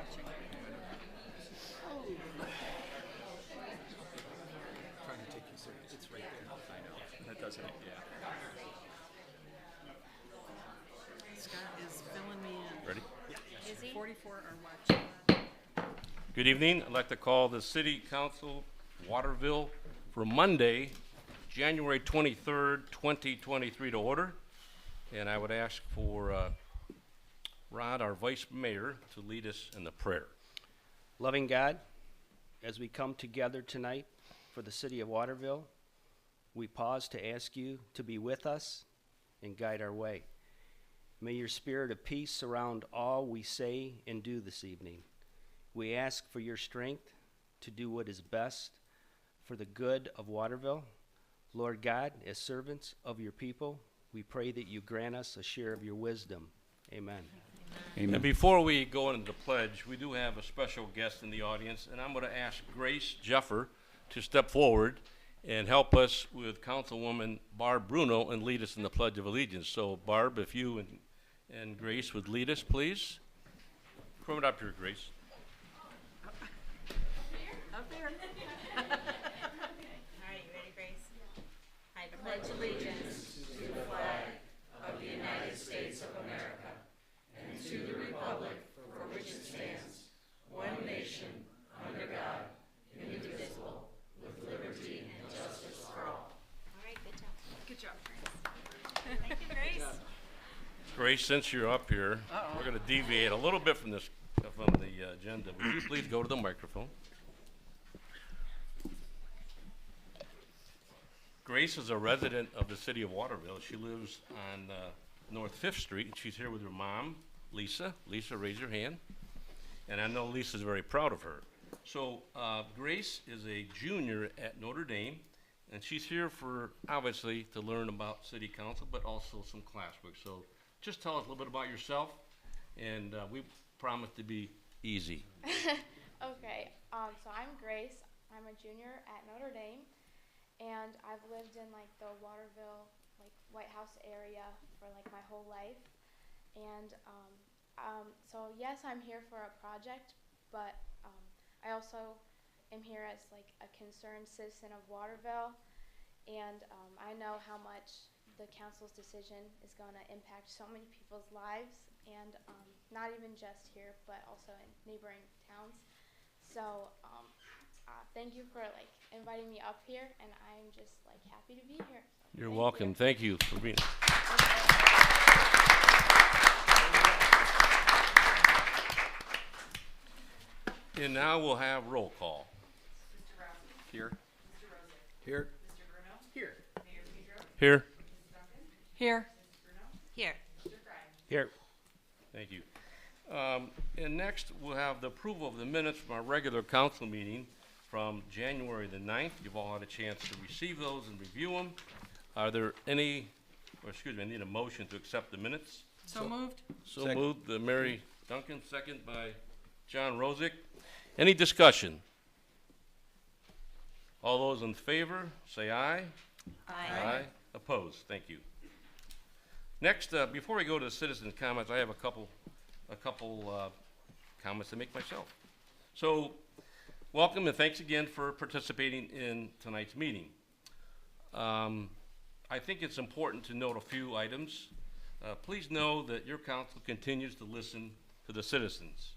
watching. Trying to take you serious. It's right there. I know. That doesn't, yeah. Scott is filling me in. Ready? Is he? 44 are watching. Good evening. I'd like to call the City Council, Waterville, for Monday, January 23rd, 2023 to order. And I would ask for Rod, our Vice Mayor, to lead us in the prayer. Loving God, as we come together tonight for the city of Waterville, we pause to ask you to be with us and guide our way. May your spirit of peace surround all we say and do this evening. We ask for your strength to do what is best for the good of Waterville. Lord God, as servants of your people, we pray that you grant us a share of your wisdom. Amen. And before we go into the pledge, we do have a special guest in the audience, and I'm going to ask Grace Jeffer to step forward and help us with Councilwoman Barb Bruno and lead us in the Pledge of Allegiance. So, Barb, if you and Grace would lead us, please. Come up here, Grace. Up there. All right, you ready, Grace? I pledge allegiance to the flag of the United States of America and to the republic for which it stands, one nation, under God, indivisible, with liberty and justice for all. All right, good job. Good job, Grace. Thank you, Grace. Grace, since you're up here, we're going to deviate a little bit from the agenda. Would you please go to the microphone? Grace is a resident of the city of Waterville. She lives on North 5th Street, and she's here with her mom, Lisa. Lisa, raise your hand. And I know Lisa's very proud of her. So Grace is a junior at Notre Dame, and she's here for, obviously, to learn about city council, but also some classwork. So just tell us a little bit about yourself, and we promise to be easy. Okay, so I'm Grace. I'm a junior at Notre Dame, and I've lived in like the Waterville, like White House area for like my whole life. And so yes, I'm here for a project, but I also am here as like a concerned citizen of Waterville, and I know how much the council's decision is going to impact so many people's lives, and not even just here, but also in neighboring towns. So thank you for like inviting me up here, and I'm just like happy to be here. So You're welcome. Thank you for being. And now we'll have roll call. Here. Here. Here. Here. Here. Here. Here. Thank you. And next, we'll have the approval of the minutes from our regular council meeting from January the 9th. You've all had a chance to receive those and review them. Are there any, or excuse me, I need a motion to accept the minutes. So moved. So Second. moved, Mary Duncan, second by John Rosick. Any discussion? All those in favor, say aye. Aye. Opposed? Thank you. Next, before we go to the citizen comments, I have a couple comments to make myself. So, welcome and thanks again for participating in tonight's meeting. I think it's important to note a few items. Please know that your council continues to listen to the citizens.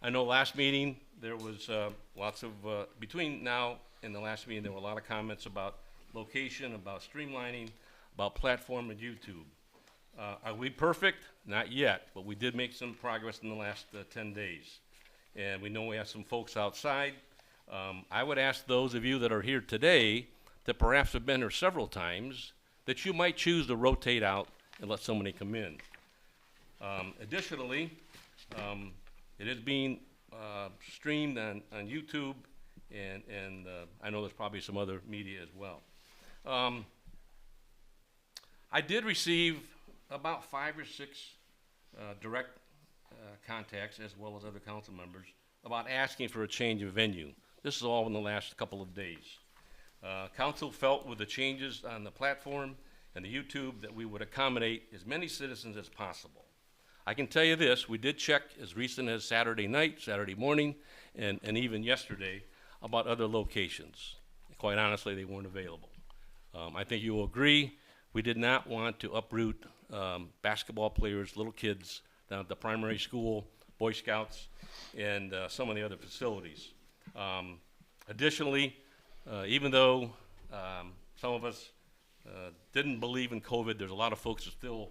I know last meeting there was lots of, between now and the last meeting, there were a lot of comments about location, about streamlining, about platform and YouTube. Are we perfect? Not yet, but we did make some progress in the last 10 days. And we know we have some folks outside. I would ask those of you that are here today that perhaps have been here several times that you might choose to rotate out and let somebody come in. Additionally, it is being streamed on YouTube, and I know there's probably some other media as well. I did receive about 5 or 6 direct contacts, as well as other council members, about asking for a change of venue. This is all in the last couple of days. Council felt with the changes on the platform and the YouTube that we would accommodate as many citizens as possible. I can tell you this, we did check as recent as Saturday night, Saturday morning, and even yesterday about other locations. Quite honestly, they weren't available. I think you will agree, we did not want to uproot basketball players, little kids down at the primary school, Boy Scouts, and some of the other facilities. Additionally, even though some of us didn't believe in COVID, there's a lot of folks that still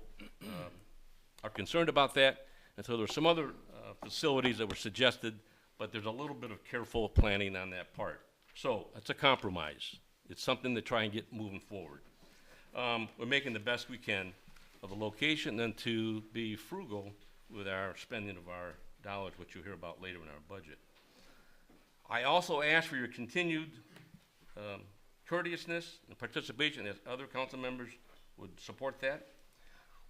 are concerned about that, and so there were some other facilities that were suggested, but there's a little bit of careful planning on that part. So it's a compromise. It's something to try and get moving forward. We're making the best we can of the location and to be frugal with our spending of our dollars, which you'll hear about later in our budget. I also ask for your continued courteousness and participation as other council members would support that.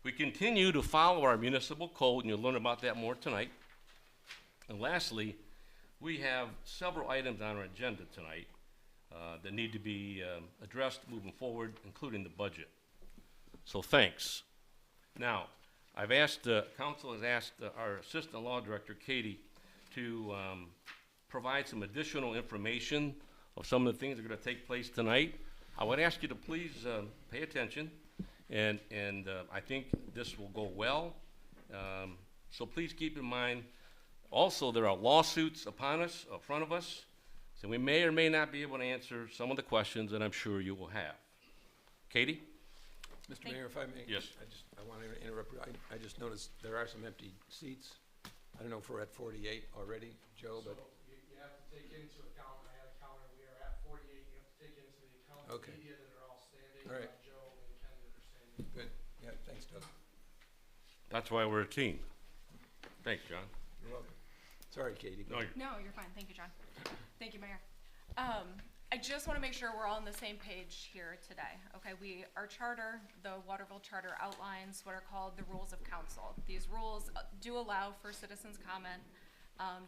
We continue to follow our municipal code, and you'll learn about that more tonight. And lastly, we have several items on our agenda tonight that need to be addressed moving forward, including the budget. So thanks. Now, I've asked, council has asked our Assistant Law Director, Katie, to provide some additional information of some of the things that are going to take place tonight. I would ask you to please pay attention, and I think this will go well. So please keep in mind, also there are lawsuits upon us, in front of us, so we may or may not be able to answer some of the questions that I'm sure you will have. Katie? Mr. Mayor, if I may. Yes. I want to interrupt you. I just noticed there are some empty seats. I don't know if we're at 48 already, Joe, but. So you have to take into account, I had a counter, we are at 48, you have to take into the account the Okay. media that are all standing, All right. Joe and Ken that are standing. Good. Yeah, thanks, Doug. That's why we're a team. Thanks, John. You're welcome. Sorry, Katie. No, you're No, you're fine. Thank you, John. Thank you, Mayor. I just want to make sure we're all on the same page here today. Okay, our charter, the Waterville Charter, outlines what are called the rules of council. These rules do allow for citizens' comment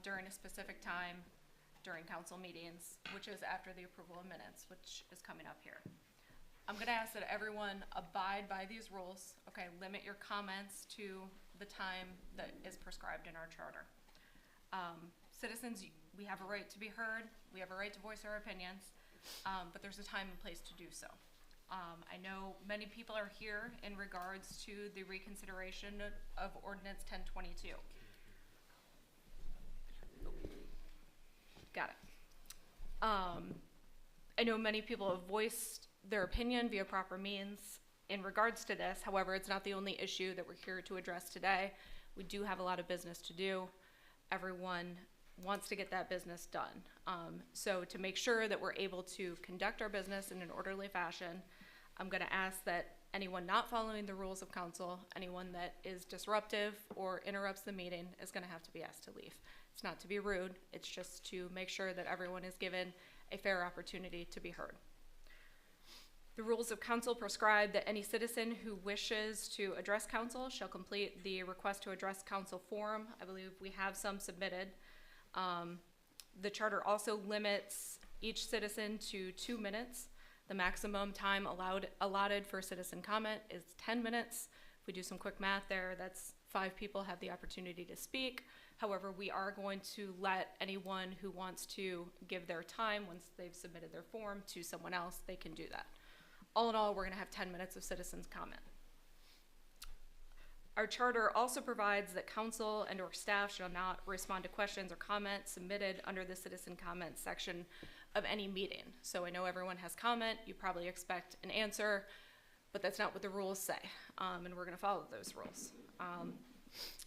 during a specific time during council meetings, which is after the approval of minutes, which is coming up here. I'm going to ask that everyone abide by these rules. Okay, limit your comments to the time that is prescribed in our charter. Citizens, we have a right to be heard, we have a right to voice our opinions, but there's a time and place to do so. I know many people are here in regards to the reconsideration of Ordinance 1022. Got it. I know many people have voiced their opinion via proper means in regards to this. However, it's not the only issue that we're here to address today. We do have a lot of business to do. Everyone wants to get that business done. So to make sure that we're able to conduct our business in an orderly fashion, I'm going to ask that anyone not following the rules of council, anyone that is disruptive or interrupts the meeting, is going to have to be asked to leave. It's not to be rude, it's just to make sure that everyone is given a fair opportunity to be heard. The rules of council prescribe that any citizen who wishes to address council shall complete the request to address council form. I believe we have some submitted. The charter also limits each citizen to 2 minutes. The maximum time allotted for citizen comment is 10 minutes. If we do some quick math there, that's 5 people have the opportunity to speak. However, we are going to let anyone who wants to give their time once they've submitted their form to someone else, they can do that. All in all, we're gonna have 10 minutes of citizens' comment. Our charter also provides that council and or staff shall not respond to questions or comments submitted under the citizen comment section of any meeting. So I know everyone has comment, you probably expect an answer, but that's not what the rules say, and we're gonna follow those rules.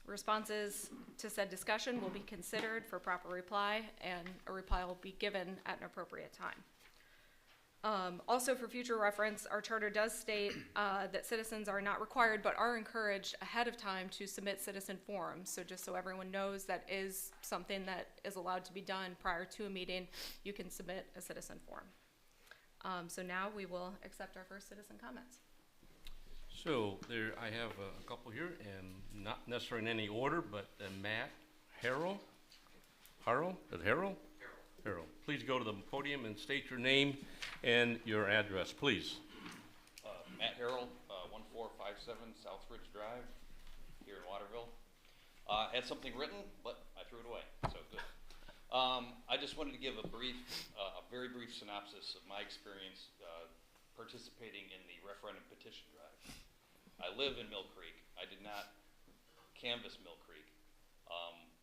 Responses to said discussion will be considered for proper reply, and a reply will be given at an appropriate time. Also, for future reference, our charter does state that citizens are not required but are encouraged ahead of time to submit citizen forms. So just so everyone knows, that is something that is allowed to be done prior to a meeting. You can submit a citizen form. So now we will accept our first citizen comments. So there, I have a couple here, and not necessarily in any order, but Matt Harrell. Harrell? Is it Harrell? Harrell. Please go to the podium and state your name and your address, please. Matt Harrell, 1457 Southridge Drive, here in Waterville. Had something written, but I threw it away, so good. I just wanted to give a very brief synopsis of my experience participating in the referendum petition drive. I live in Mill Creek. I did not canvass Mill Creek.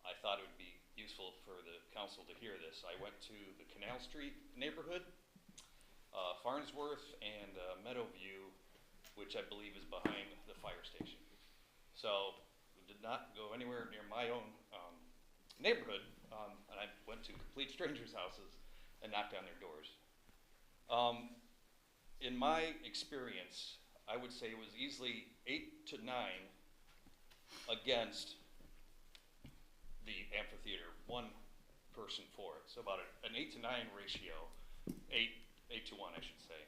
I thought it would be useful for the council to hear this. I went to the Canal Street neighborhood, Farnsworth, and Meadowview, which I believe is behind the fire station. So we did not go anywhere near my own neighborhood, and I went to complete strangers' houses and knocked on their doors. In my experience, I would say it was easily 8 to 9 against the amphitheater, one person for it. So about an 8 to 9 ratio, 8 to 1, I should say.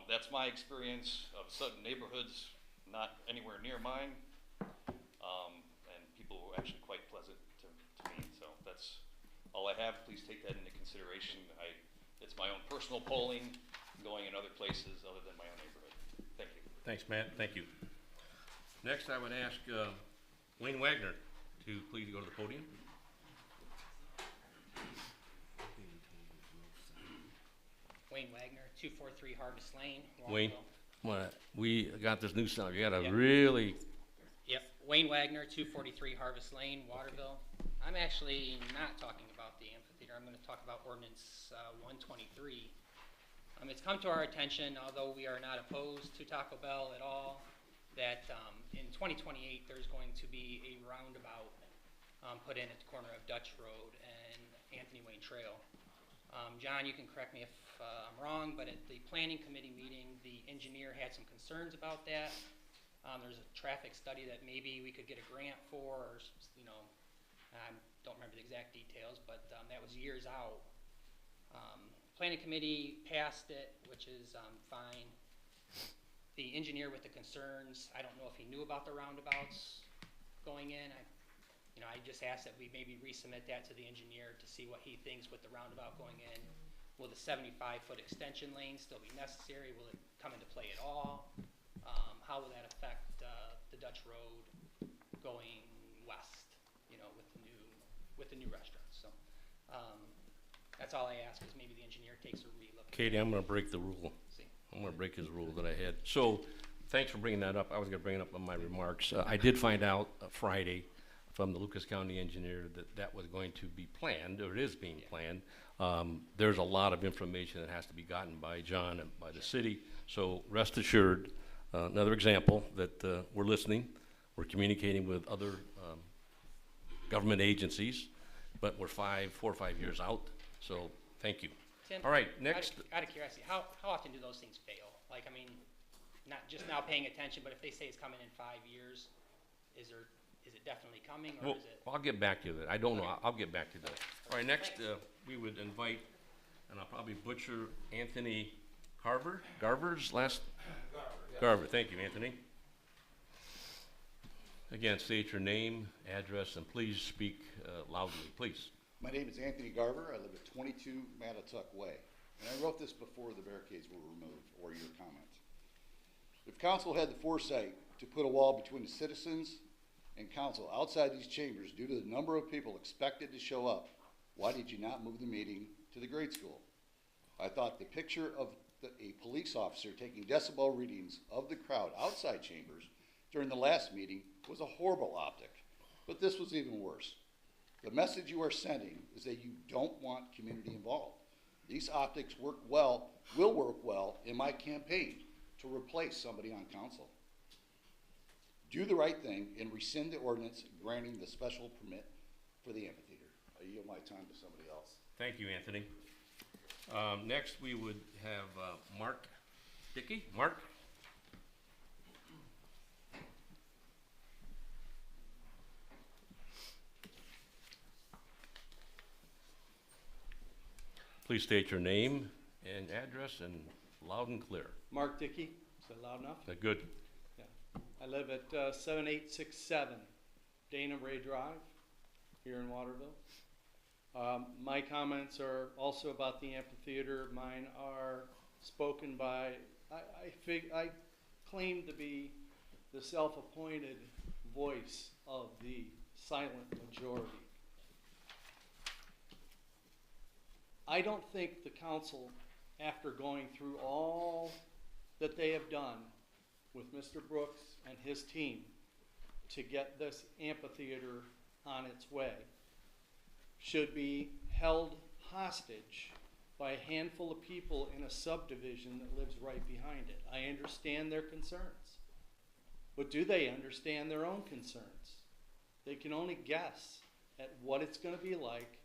That's my experience of certain neighborhoods, not anywhere near mine, and people were actually quite pleasant to me. So that's all I have. Please take that into consideration. It's my own personal polling, going in other places other than my own neighborhood. Thank you. Thanks, Matt. Thank you. Next, I would ask Wayne Wagner to please go to the podium. Wayne Wagner, 243 Harvest Lane, Wayne, Waterville. we got this new sound. You got to Yep. really. Yep, Wayne Wagner, 243 Harvest Lane, Waterville. I'm actually not talking about the amphitheater. I'm going to talk about ordinance 123. It's come to our attention, although we are not opposed to Taco Bell at all, that in 2028 there's going to be a roundabout put in at the corner of Dutch Road and Anthony Wayne Trail. John, you can correct me if I'm wrong, but at the planning committee meeting, the engineer had some concerns about that. There's a traffic study that maybe we could get a grant for, or, you know, I don't remember the exact details, but that was years out. Planning committee passed it, which is fine. The engineer with the concerns, I don't know if he knew about the roundabouts going in. I just asked that we maybe resubmit that to the engineer to see what he thinks with the roundabout going in. Will the 75-foot extension lane still be necessary? Will it come into play at all? How will that affect the Dutch Road going west, you know, with the new restaurants? So that's all I ask, is maybe the engineer takes a relook. Katie, I'm going to break the rule. See. I'm going to break his rule that I had. So, thanks for bringing that up. I was going to bring it up in my remarks. I did find out Friday from the Lucas County engineer that was going to be planned, or it is being planned. There's a lot of information that has to be gotten by John and by the city. So rest assured, another example that we're listening, we're communicating with other government agencies, but we're 4 or 5 years out. So thank you. Tim, All right, next. Out of curiosity, how often do those things fail? Like, I mean, not just now paying attention, but if they say it's coming in 5 years, is it definitely coming, or Well, is it? I'll get back to that. I don't know. Okay. I'll get back to that. All right, next, Thanks. we would invite, and I'll probably butcher Anthony Garver's last? Garver, thank you, Anthony. Again, state your name, address, and please speak loudly, please. My name is Anthony Garver. I live at 22 Mattatuck Way. And I wrote this before the barricades were removed, or your comments. If council had the foresight to put a wall between the citizens and council outside these chambers due to the number of people expected to show up, why did you not move the meeting to the grade school? I thought the picture of a police officer taking decibel readings of the crowd outside chambers during the last meeting was a horrible optic, but this was even worse. The message you are sending is that you don't want community involved. These optics will work well in my campaign to replace somebody on council. Do the right thing and rescind the ordinance granting the special permit for the amphitheater. I yield my time to somebody else. Thank you, Anthony. Next, we would have Mark Dickey. Mark? Please state your name and address, and loud and clear. Mark Dickey, is that loud enough? Good. Yeah. I live at 7867 Dana Ray Drive here in Waterville. My comments are also about the amphitheater. Mine are spoken by, I claim to be the self-appointed voice of the silent majority. I don't think the council, after going through all that they have done with Mr. Brooks and his team to get this amphitheater on its way, should be held hostage by a handful of people in a subdivision that lives right behind it. I understand their concerns, but do they understand their own concerns? They can only guess at what it's going to be like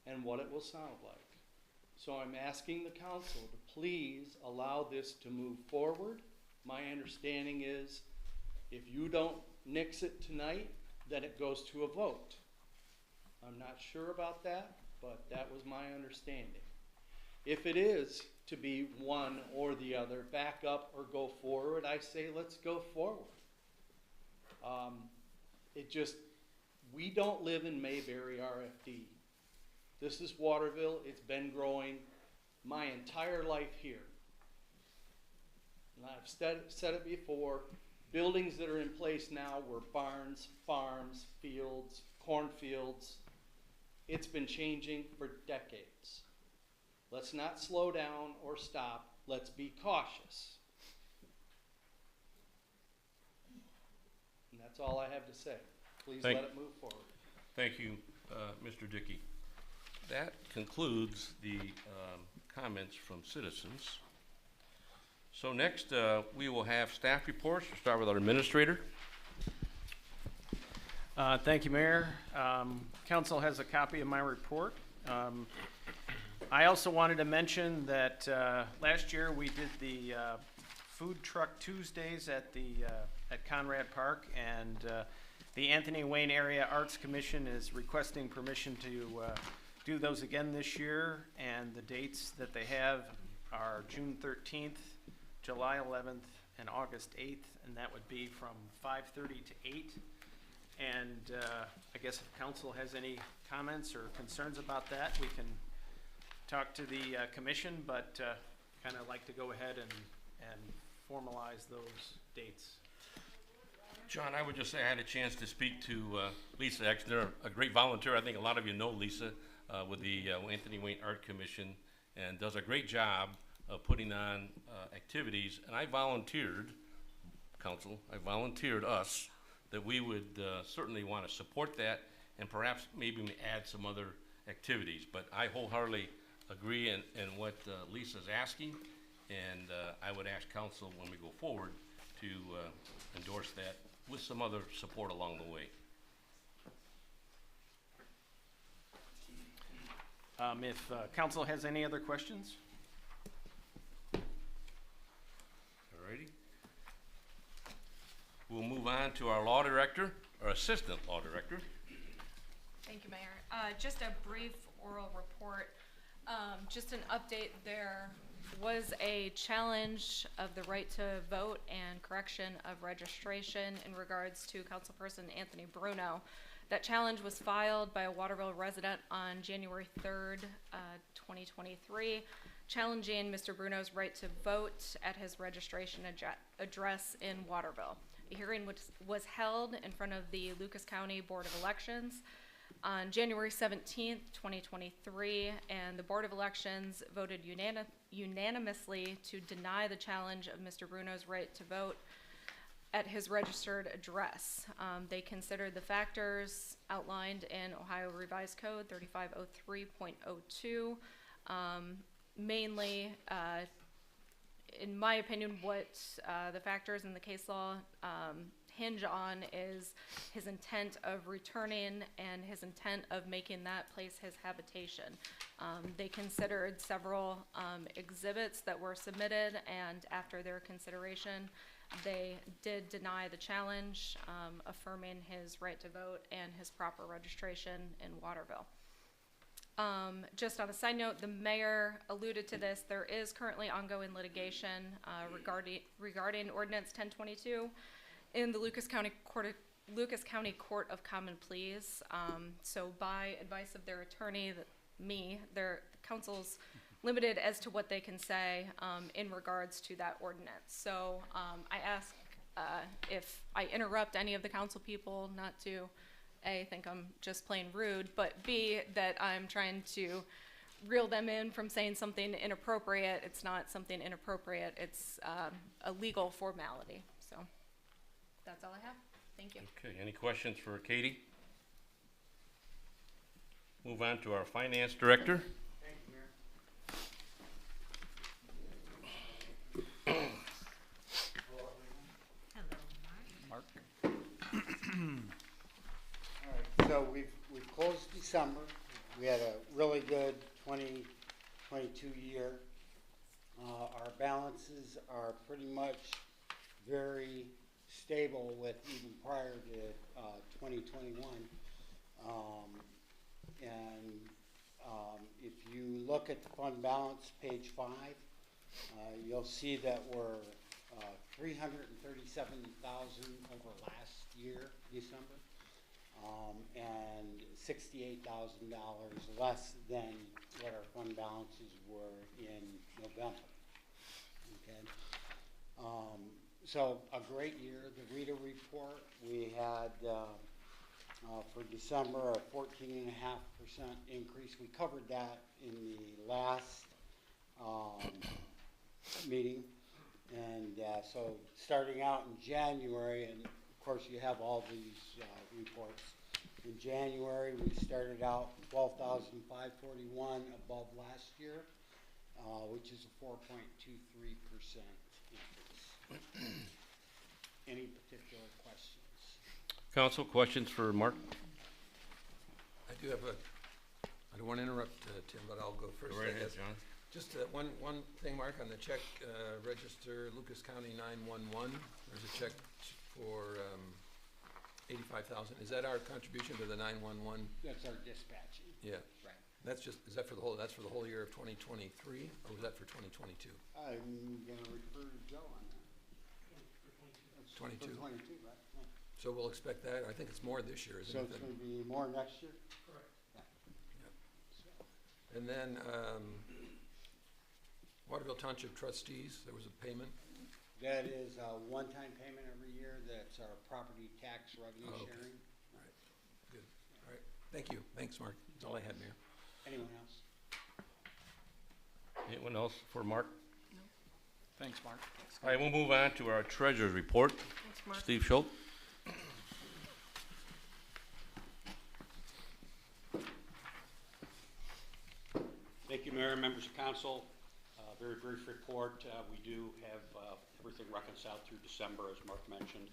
and what it will sound like. So I'm asking the council to please allow this to move forward. My understanding is if you don't nix it tonight, then it goes to a vote. I'm not sure about that, but that was my understanding. If it is to be one or the other, back up or go forward, I say let's go forward. We don't live in Mayberry RFD. This is Waterville. It's been growing my entire life here. And I've said it before, buildings that are in place now were barns, farms, fields, cornfields. It's been changing for decades. Let's not slow down or stop. Let's be cautious. And that's all I have to say. Please let it move forward. Thank you, Mr. Dickey. That concludes the comments from citizens. So next, we will have staff reports. We'll start with our administrator. Thank you, Mayor. Council has a copy of my report. I also wanted to mention that last year we did the Food Truck Tuesdays at Conrad Park, and the Anthony Wayne Area Arts Commission is requesting permission to do those again this year, and the dates that they have are June 13th, July 11th, and August 8th, and that would be from 5:30 to 8. And I guess if council has any comments or concerns about that, we can talk to the commission, but kind of like to go ahead and formalize those dates. John, I would just say I had a chance to speak to Lisa Exner, a great volunteer. I think a lot of you know Lisa with the Anthony Wayne Art Commission, and does a great job of putting on activities. And I volunteered, council, I volunteered us that we would certainly want to support that and perhaps maybe add some other activities. But I wholeheartedly agree in what Lisa's asking, and I would ask council when we go forward to endorse that with some other support along the way. If council has any other questions? Alrighty. We'll move on to our law director, or assistant law director. Thank you, Mayor. Just a brief oral report. Just an update, there was a challenge of the right to vote and correction of registration in regards to Councilperson Anthony Bruno. That challenge was filed by a Waterville resident on January 3rd, 2023, challenging Mr. Bruno's right to vote at his registration address in Waterville. A hearing was held in front of the Lucas County Board of Elections on January 17th, 2023, and the Board of Elections voted unanimously to deny the challenge of Mr. Bruno's right to vote at his registered address. They considered the factors outlined in Ohio Revised Code 3503.02. Mainly, in my opinion, what the factors in the case law hinge on is his intent of returning and his intent of making that place his habitation. They considered several exhibits that were submitted, and after their consideration, they did deny the challenge, affirming his right to vote and his proper registration in Waterville. Just on a side note, the mayor alluded to this. There is currently ongoing litigation regarding Ordinance 1022 in the Lucas County Court of Common Pleas. So by advice of their attorney, their counsel's limited as to what they can say in regards to that ordinance. So I ask if I interrupt any of the council people not to A, think I'm just plain rude, but B, that I'm trying to reel them in from saying something inappropriate. It's not something inappropriate, it's a legal formality. So that's all I have. Thank you. Okay, any questions for Katie? Move on to our finance director. Thank you, Mayor. Hello, Mark. All right, so we've closed December. We had a really good 2022 year. Our balances are pretty much very stable with even prior to 2021. If you look at the fund balance, page 5, you'll see that we're $337,000 over last year, December, and $68,000 less than what our fund balances were in November. Okay. So a great year. The reader report, we had for December a 14.5% increase. We covered that in the last meeting. And so starting out in January, and of course you have all these reports. In January, we started out 12,541 above last year, which is a 4.23% increase. Any particular questions? Council, questions for Mark? I do have I don't want to interrupt Tim, but I'll go first. Go right I ahead, guess. John. Just one thing, Mark, on the check register, Lucas County 911, there's a check for $85,000. Is that our contribution to the 911? That's our dispatching. Yeah. Right. That's that for the whole year of 2023, or was that for 2022? I'm gonna refer to Joe on that. 22. For 22, right? Yeah. So we'll expect that. I think it's more this year, isn't So it? it's gonna be more next year? Correct. And then Waterville Township trustees, there was a payment. That is a one-time payment every year. That's our property tax revenue Oh, okay. sharing. All right, good. All right, thank you. Thanks, Mark. That's all I had, Mayor. Anyone else? Anyone else for Mark? Thanks, Mark. All right, we'll move on to our treasurer's report. Thanks, Mark. Steve Schultz. Thank you, Mayor, members of council. Very brief report. We do have everything reconciled through December, as Mark mentioned.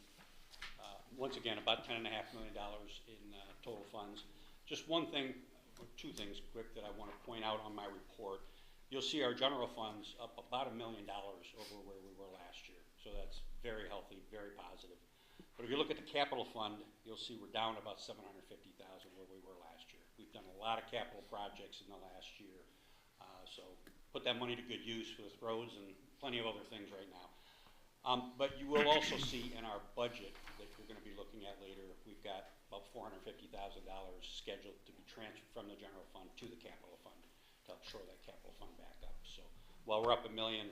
Once again, about $10.5 million in total funds. Just one thing, or two things quick that I want to point out on my report. You'll see our general funds up about $1 million over where we were last year. So that's very healthy, very positive. But if you look at the capital fund, you'll see we're down about $750,000 where we were last year. We've done a lot of capital projects in the last year. So put that money to good use with roads and plenty of other things right now. But you will also see in our budget that you're going to be looking at later, we've got about $450,000 scheduled to be transferred from the general fund to the capital fund to help shore that capital fund back up. So while we're up $1 million,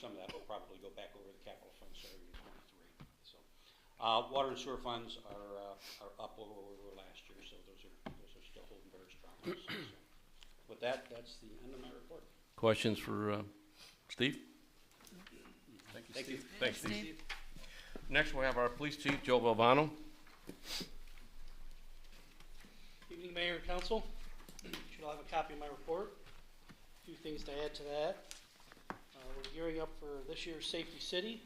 some of that will probably go back over the capital fund starting in '23. So water and sewer funds are up over where we were last year, so those are still holding very strong. So with that, that's the end of my report. Questions for Steve? Thank you. Thanks, Steve. Next, we'll have our police chief, Joe Valvano. Evening, Mayor and Council. You should all have a copy of my report. A few things to add to that. We're gearing up for this year's Safety City.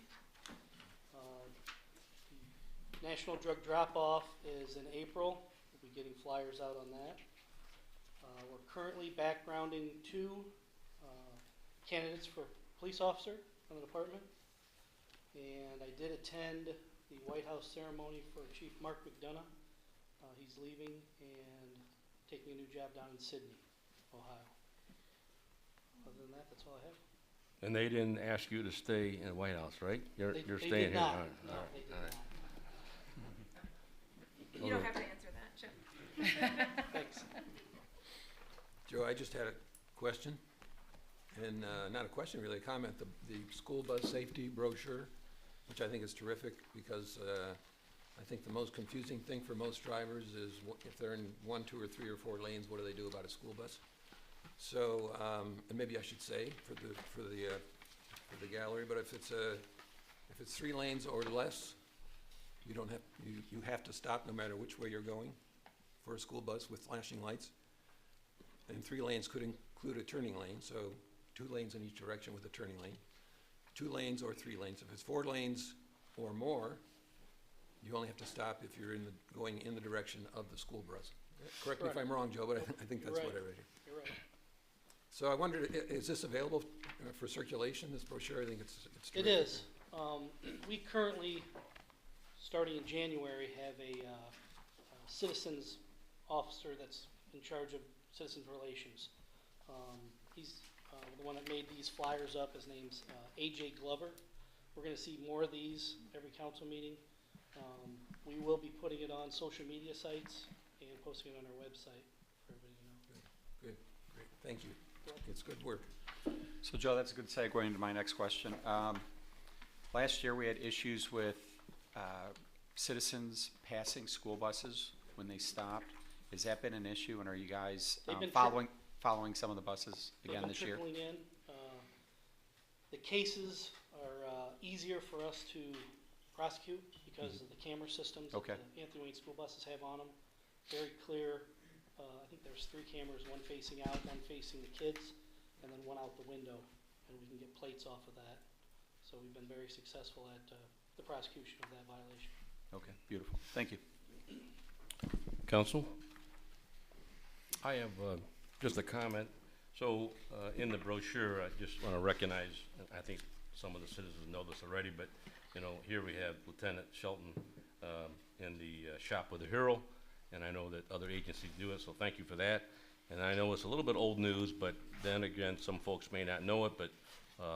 The National Drug Drop-Off is in April. We'll be getting flyers out on that. We're currently backgrounding 2 candidates for police officer from the department. And I did attend the White House ceremony for Chief Mark McDonough. He's leaving and taking a new job down in Sydney, Ohio. Other than that, that's all I have. And they didn't ask you to stay in the White House, right? You're They staying did here. not. All right, No, all right, they did all right. not. You don't have to answer that, Chip. Thanks. Joe, I just had a question, and not a question, really, a comment. The school bus safety brochure, which I think is terrific, because I think the most confusing thing for most drivers is if they're in 1, 2, or 3, or 4 lanes, what do they do about a school bus? So, and maybe I should say for the gallery, but if it's 3 lanes or less, you don't have, you have to stop no matter which way you're going for a school bus with flashing lights. And 3 lanes could include a turning lane, so 2 lanes in each direction with a turning lane. 2 lanes or 3 lanes. If it's 4 lanes or more, you only have to stop if you're going in the direction of the school bus. Correct me if I'm wrong, Joe, but I think that's what I read here. You're right. So I wondered, is this available for circulation, this brochure? I think it's It terrific. is. We currently, starting in January, have a citizens officer that's in charge of citizens relations. He's the one that made these flyers up. His name's A.J. Glover. We're going to see more of these every council meeting. We will be putting it on social media sites and posting it on our website for everybody to know. Good, great, thank you. It's good work. So Joe, that's a good segue into my next question. Last year we had issues with citizens passing school buses when they stopped. Has that been an issue, and are you guys following some of the buses again this year? Trickling in. The cases are easier for us to prosecute because of the camera systems that the Anthony Wayne school buses have on them. Very clear. I think there's 3 cameras, one facing out, one facing the kids, and then one out the window, and we can get plates off of that. So we've been very successful at the prosecution of that violation. Okay, beautiful. Thank you. Council? I have just a comment. So in the brochure, I just want to recognize, and I think some of the citizens know this already, but you know, here we have Lieutenant Shelton in the Shop with a Hero, and I know that other agencies do it, so thank you for that. And I know it's a little bit old news, but then again, some folks may not know it, but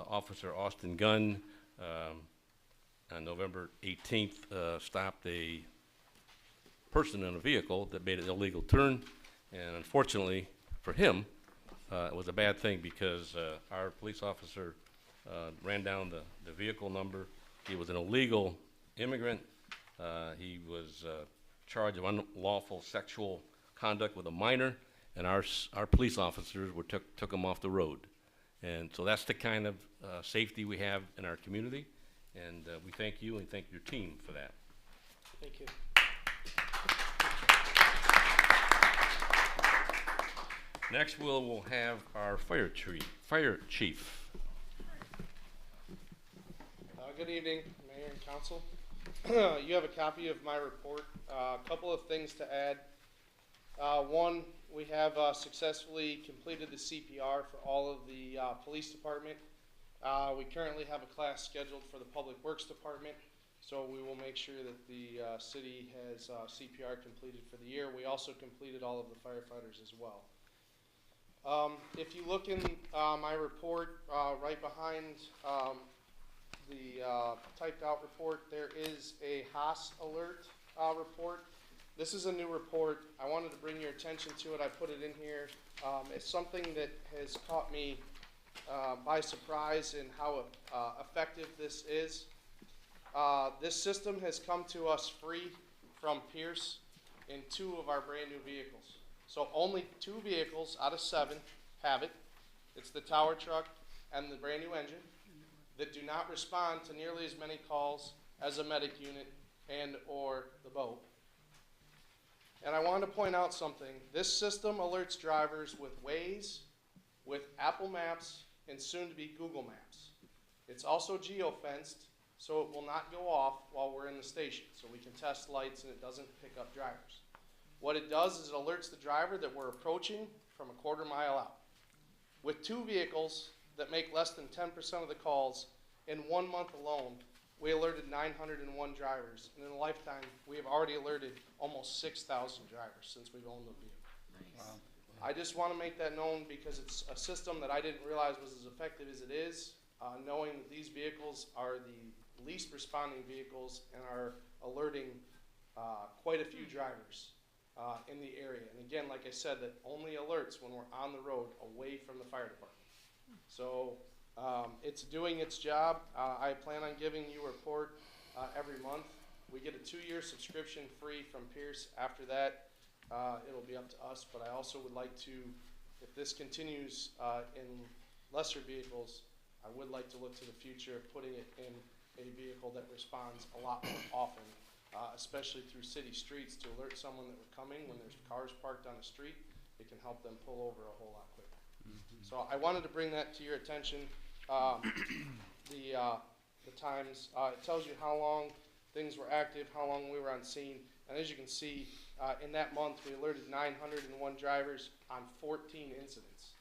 Officer Austin Gunn on November 18th stopped a person in a vehicle that made an illegal turn, and unfortunately for him, it was a bad thing because our police officer ran down the vehicle number. He was an illegal immigrant. He was charged of unlawful sexual conduct with a minor, and our police officers took him off the road. And so that's the kind of safety we have in our community, and we thank you and thank your team for that. Thank you. Next, we'll have our fire chief. Good evening, Mayor and Council. You have a copy of my report. A couple of things to add. One, we have successfully completed the CPR for all of the police department. We currently have a class scheduled for the Public Works Department, so we will make sure that the city has CPR completed for the year. We also completed all of the firefighters as well. If you look in my report, right behind the typed out report, there is a Haas alert report. This is a new report. I wanted to bring your attention to it. I put it in here. It's something that has caught me by surprise in how effective this is. This system has come to us free from Pierce in 2 of our brand new vehicles. So only 2 vehicles out of 7 have it. It's the tower truck and the brand new engine that do not respond to nearly as many calls as a medic unit and or the boat. And I wanted to point out something. This system alerts drivers with Waze, with Apple Maps, and soon to be Google Maps. It's also geo-fenced, so it will not go off while we're in the station. So we can test lights and it doesn't pick up drivers. What it does is it alerts the driver that we're approaching from a quarter mile out. With 2 vehicles that make less than 10% of the calls, in 1 month alone, we alerted 901 drivers. And in a lifetime, we have already alerted almost 6,000 drivers since we've owned the vehicle. Nice. I just want to make that known because it's a system that I didn't realize was as effective as it is, knowing that these vehicles are the least responding vehicles and are alerting quite a few drivers in the area. And again, like I said, that only alerts when we're on the road away from the fire department. So it's doing its job. I plan on giving you a report every month We get a 2-year subscription free from Pierce. After that, it'll be up to us, but I also would like to, if this continues in lesser vehicles, I would like to look to the future of putting it in a vehicle that responds a lot more often, especially through city streets, to alert someone that we're coming when there's cars parked on the street. It can help them pull over a whole lot quicker. So I wanted to bring that to your attention. The times, it tells you how long things were active, how long we were on scene, and as you can see, in that month we alerted 901 drivers on 14 incidents.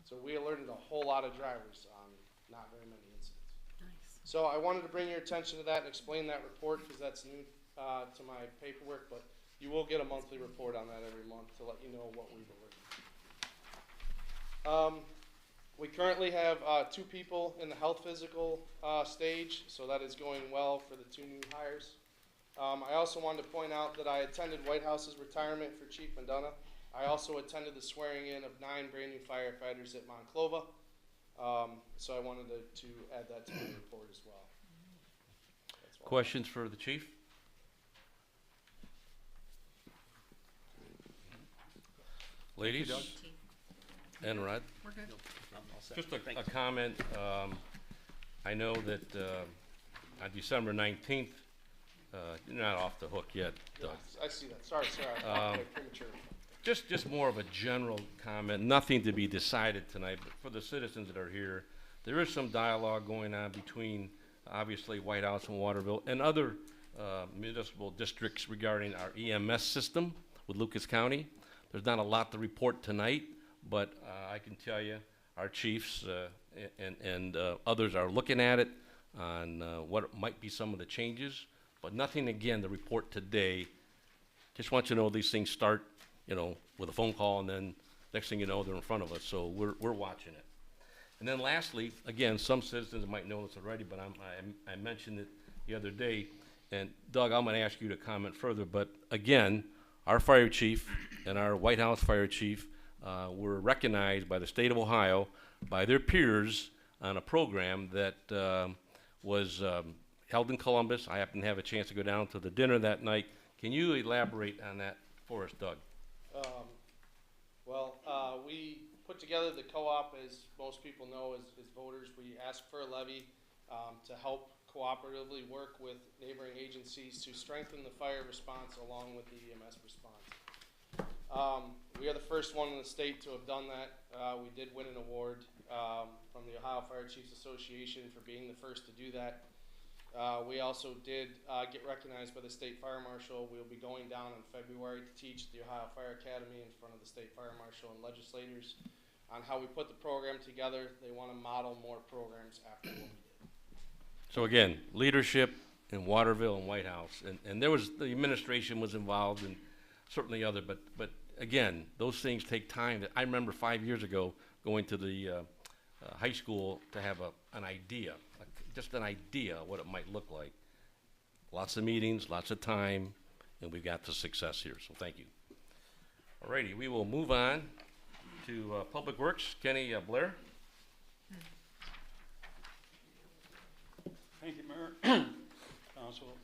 So we alerted a whole lot of drivers on not very many incidents. Nice. So I wanted to bring your attention to that and explain that report because that's new to my paperwork, but you will get a monthly report on that every month to let you know what we've alerted. We currently have 2 people in the health physical stage, so that is going well for the 2 new hires. I also wanted to point out that I attended White House's retirement for Chief Madonna. I also attended the swearing in of 9 brand new firefighters at Monclova. So I wanted to add that to my report as well. Questions for the chief? Ladies and Rod? We're good. Just a comment. I know that on December 19th, you're not off the hook yet, Doug. I see that. Sorry, I'm premature. Just more of a general comment, nothing to be decided tonight, but for the citizens that are here, there is some dialogue going on between, obviously, White House and Waterville and other municipal districts regarding our EMS system with Lucas County. There's not a lot to report tonight, but I can tell you, our chiefs and others are looking at it on what might be some of the changes, but nothing, again, to report today. Just want you to know these things start, with a phone call, and then next thing you know, they're in front of us, so we're watching it. And then lastly, again, some citizens might know this already, but I mentioned it the other day, and Doug, I'm gonna ask you to comment further, but again, our fire chief and our White House fire chief were recognized by the state of Ohio, by their peers, on a program that was held in Columbus. I happened to have a chance to go down to the dinner that night. Can you elaborate on that for us, Doug? We put together the co-op, as most people know, as voters. We asked for a levy to help cooperatively work with neighboring agencies to strengthen the fire response along with the EMS response. We are the first one in the state to have done that. We did win an award from the Ohio Fire Chiefs Association for being the first to do that. We also did get recognized by the state fire marshal. We'll be going down in February to teach the Ohio Fire Academy in front of the state fire marshal and legislators on how we put the program together. They want to model more programs after what we did. So again, leadership in Waterville and White House, and there was, the administration was involved, and certainly other, but again, those things take time. I remember 5 years ago going to the high school to have an idea, just an idea of what it might look like. Lots of meetings, lots of time, and we've got the success here, so thank you. Alrighty, we will move on to Public Works. Kenny Blair. Thank you, Mayor. Council,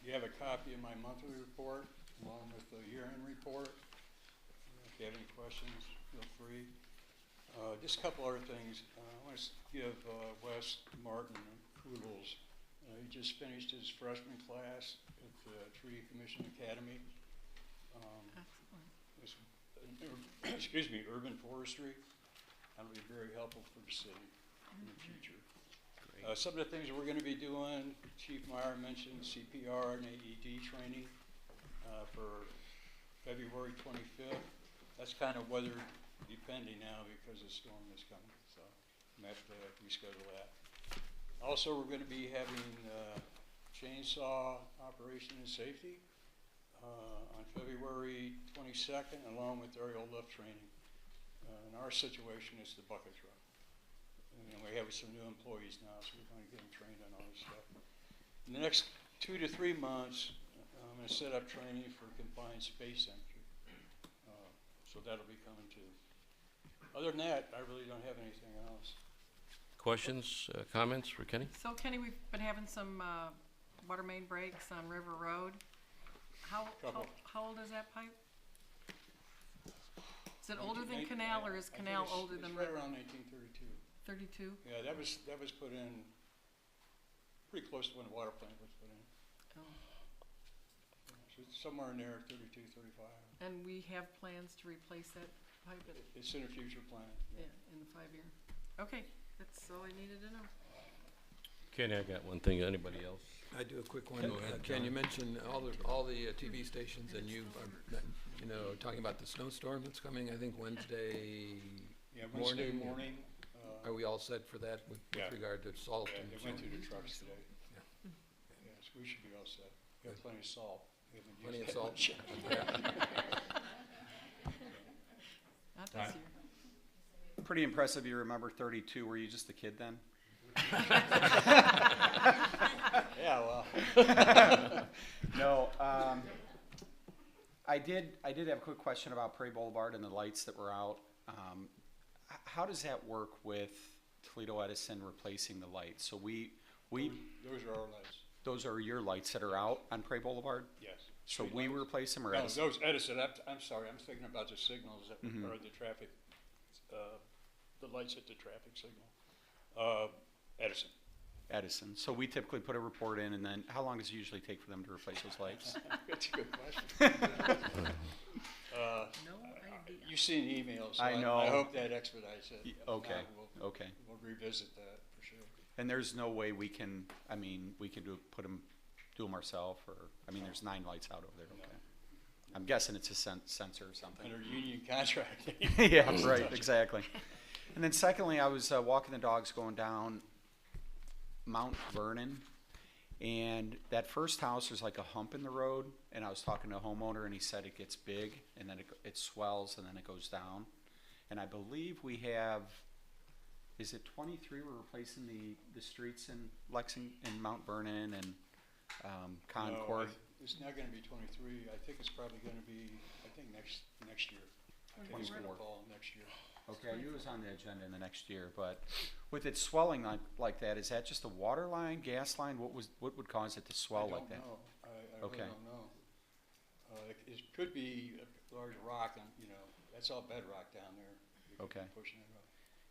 you have a copy of my monthly report along with the year-end report. If you have any questions, feel free. Just a couple other things. I want to give Wes Martin kudos. He just finished his freshman class at the Tree Commission Academy. Urban forestry. That'll be very helpful for the city in the future. Some of the things we're going to be doing, Chief Meyer mentioned CPR and AED training for February 25th. That's kind of weather depending now because the storm is coming, so I'm going to have to reschedule that. Also, we're going to be having chainsaw operation and safety on February 22nd, along with aerial lift training. In our situation, it's the bucket truck. And we have some new employees now, so we're going to get them trained on all this stuff. In the next 2 to 3 months, I'm going to set up training for confined space entry. So that'll be coming too. Other than that, I really don't have anything else. Questions, comments for Kenny? So Kenny, we've been having some water main breaks on River Road. How old is that pipe? Is it older than Canal, or is Canal older than It's right River? around 1932. 32? Yeah, that was put in pretty close to when the water plant was put in. Oh. So it's somewhere in there, 32, 35. And we have plans to replace that pipe at, It's in a future plan. yeah, in the 5-year. Okay, that's all I needed to know. Kenny, I got one thing. Anybody else? I do a quick one. Go ahead, Ken, John. you mentioned all the TV stations, and you are talking about the snowstorm that's coming. I think Wednesday. Yeah, Wednesday morning. morning. Are we all set for that with Yeah. regard to salt? Yeah, and they went so- through the trucks today. Yeah. Yes, we should be all set. We have plenty of salt. We haven't Plenty used of that salt. much yet. Not this year. Pretty impressive you remember 32. Were you just a kid then? Yeah, well. No, I did have a quick question about Prairie Boulevard and the lights that were out. How does that work with Toledo Edison replacing the lights? So we Those are our lights. those are your lights that are out on Prairie Boulevard? Yes. So Street we lights. replace them or No, Edison? those Edison, I'm sorry, I'm thinking about the signals that, Mhm. or the traffic, the lights at the traffic signal. Edison. Edison. So we typically put a report in, and then how long does it usually take for them to replace those lights? That's a good question. No idea. You've seen the emails, so I know. I hope that expedites it. Okay, We'll okay. revisit that for sure. And there's no way we can, we can do them ourselves, or, there's 9 lights out over there, okay. I'm guessing it's a sensor or something. Under union contract. Yeah, right, exactly. And then secondly, I was walking the dogs going down Mount Vernon, and that first house, there's like a hump in the road, and I was talking to a homeowner, and he said it gets big, and then it swells, and then it goes down. And I believe we have, is it 23, we're replacing the streets in in Mount Vernon and Concord? No, it's not gonna be 23. I think it's probably gonna be, next year. I think it's gonna 24. fall next year. Okay, I knew it was on the agenda in the next year, but with it swelling like that, is that just a water line, gas line? What would cause it to swell like that? I don't know. I Okay. really don't know. It could be a large rock, and, that's all bedrock down there. You could be Okay. Pushing it up.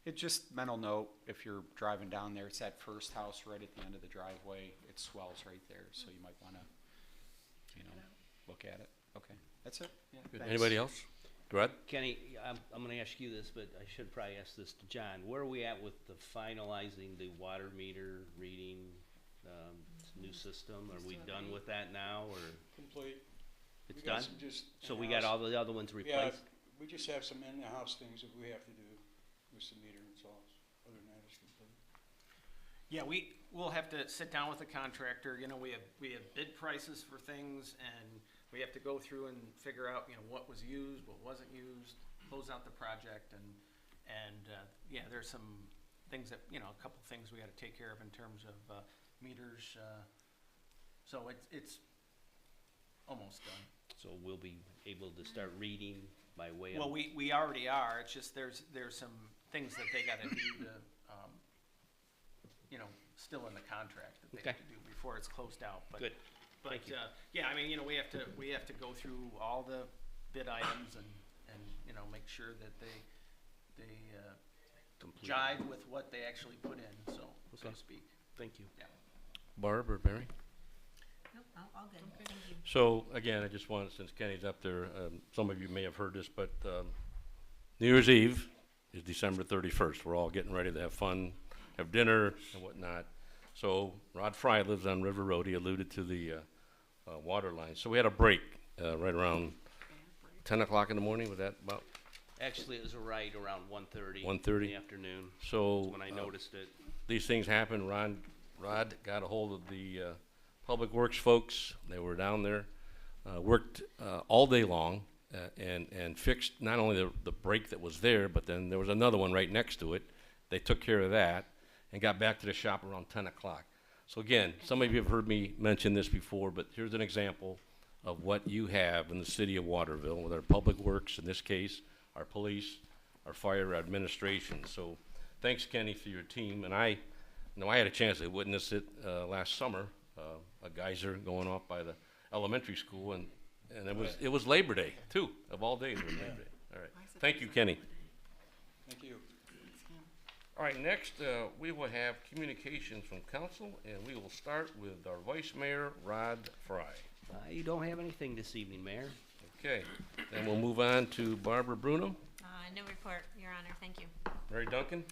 It just mental note, if you're driving down there, it's that first house right at the end of the driveway. It swells right there, so you might want to, look at it. Okay, that's it. Yeah, Good. thanks. Anybody else? Go ahead. Kenny, I'm gonna ask you this, but I should probably ask this to John. Where are we at with the finalizing the water meter reading, new system? Are we done with that now, or Complete. it's We got done? some just So we got in-house- all the other ones Yeah, replaced? we just have some in-house things that we have to do with some meter installs. Other than that, it's complete. Yeah, we'll have to sit down with the contractor, we have bid prices for things, and we have to go through and figure out, what was used, what wasn't used, close out the project, and yeah, there's some things that, a couple things we gotta take care of in terms of, meters, so it's almost done. So we'll be able to start reading by way of? Well, we already are, it's just there's some things that they gotta do to, still in the contract that they have to do before it's closed out, but. Good. But, Thank you. yeah, we have to go through all the bid items and, make sure that they Complete. jive with what they actually put in, so Okay. to speak. Thank you. Yeah. Barb or Barry? Nope, all good. Thank you. So, again, I just wanted, since Kenny's up there, some of you may have heard this, but New Year's Eve is December 31st. We're all getting ready to have fun, have dinner and whatnot. So Rod Fry lives on River Road. He alluded to the water line. So we had a break right around 10 o'clock in the morning. Was that about? Actually, it was right around 1:30. 1:30? In the afternoon. So That's when I noticed it. These things happen. Rod got a hold of the Public Works folks. They were down there, worked all day long and fixed not only the break that was there, but then there was another one right next to it. They took care of that and got back to the shop around 10 o'clock. So again, some of you have heard me mention this before, but here's an example of what you have in the city of Waterville with our Public Works, in this case, our police, our fire administration. So thanks, Kenny, for your team. And I had a chance to witness it last summer a geyser going off by the elementary school, and it was Labor Day too. Of all days, it was Labor Day. All right. Thank you, Kenny. Thank you. All right, next, we will have communications from council, and we will start with our Vice Mayor, Rod Fry. You don't have anything this evening, Mayor. Okay, then we'll move on to Barbara Bruno. No report, Your Honor, thank you. Mary Duncan.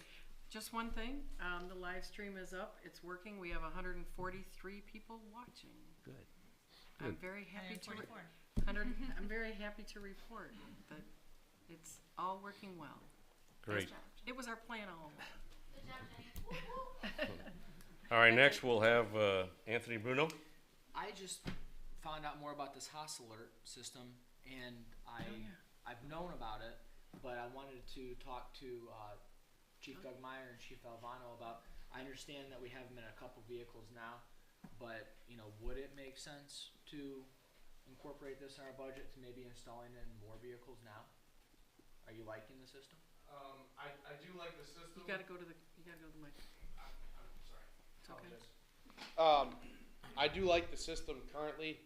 Just one thing, the live stream is up, it's working, we have 143 people watching. Good. I'm very happy to, 144. I'm very happy to report that it's all working well. Great. It was our plan all along. All right, next we'll have Anthony Bruno. I just found out more about this Haas alert system, and I've known about it, but I wanted to talk to Chief Doug Meyer and Chief Alvano about. I understand that we have them in a couple vehicles now, but would it make sense to incorporate this in our budget to maybe installing it in more vehicles now? Are you liking the system? I do like the system. You gotta go to the mic. I'm sorry. It's okay. I do like the system currently.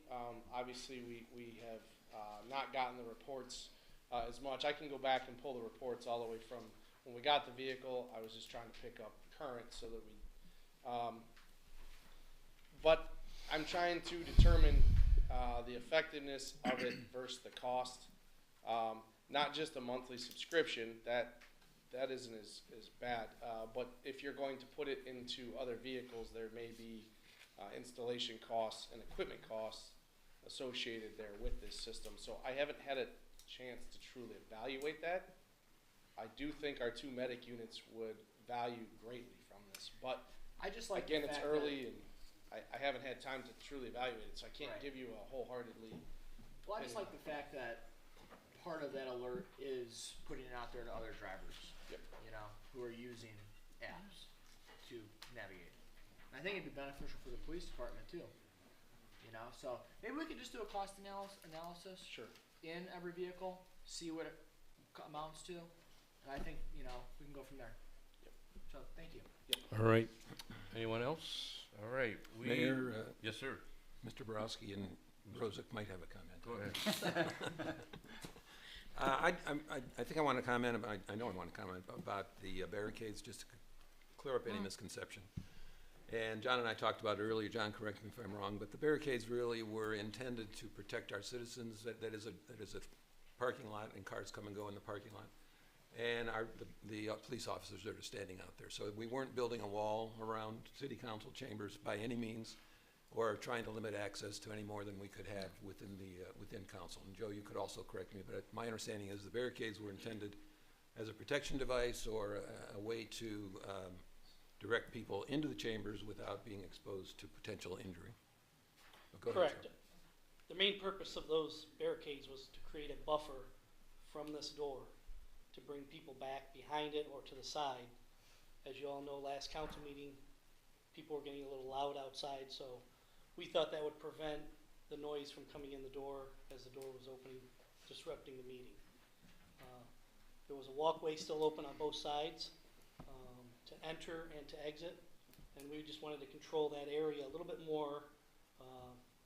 Obviously, we have not gotten the reports as much. I can go back and pull the reports all the way from when we got the vehicle. I was just trying to pick up current so that we. But I'm trying to determine the effectiveness of it versus the cost. Not just a monthly subscription, that isn't as bad, but if you're going to put it into other vehicles, there may be installation costs and equipment costs associated there with this system. So I haven't had a chance to truly evaluate that. I do think our 2 medic units would value greatly from this, but I just like again, it's early and I haven't had time to truly evaluate it, so I can't give you a wholeheartedly. Well, I just like the fact that part of that alert is putting it out there to other drivers, who are using apps to navigate. And I think it'd be beneficial for the police department too. So maybe we could just do a cost analysis. Sure. In every vehicle, see what it amounts to, and I think we can go from there. Yep. So thank you. All right. Anyone else? All right. Mayor. Yes, sir. Mr. Borowski and Brozick might have a comment. Go ahead. I think I want to comment about, I know I want to comment about the barricades, just to clear up any misconception. And John and I talked about it earlier. John, correct me if I'm wrong, but the barricades really were intended to protect our citizens. That is a parking lot, and cars come and go in the parking lot, and the police officers that are standing out there. So we weren't building a wall around city council chambers by any means, or trying to limit access to any more than we could have within council. And Joe, you could also correct me, but my understanding is the barricades were intended as a protection device or a way to direct people into the chambers without being exposed to potential injury. Go ahead, Correct. The main purpose of those barricades was to create a buffer from this door to bring people back behind it or to the side. As you all know, last council meeting, people were getting a little loud outside, so we thought that would prevent the noise from coming in the door as the door was opening, disrupting the meeting. There was a walkway still open on both sides to enter and to exit, and we just wanted to control that area a little bit more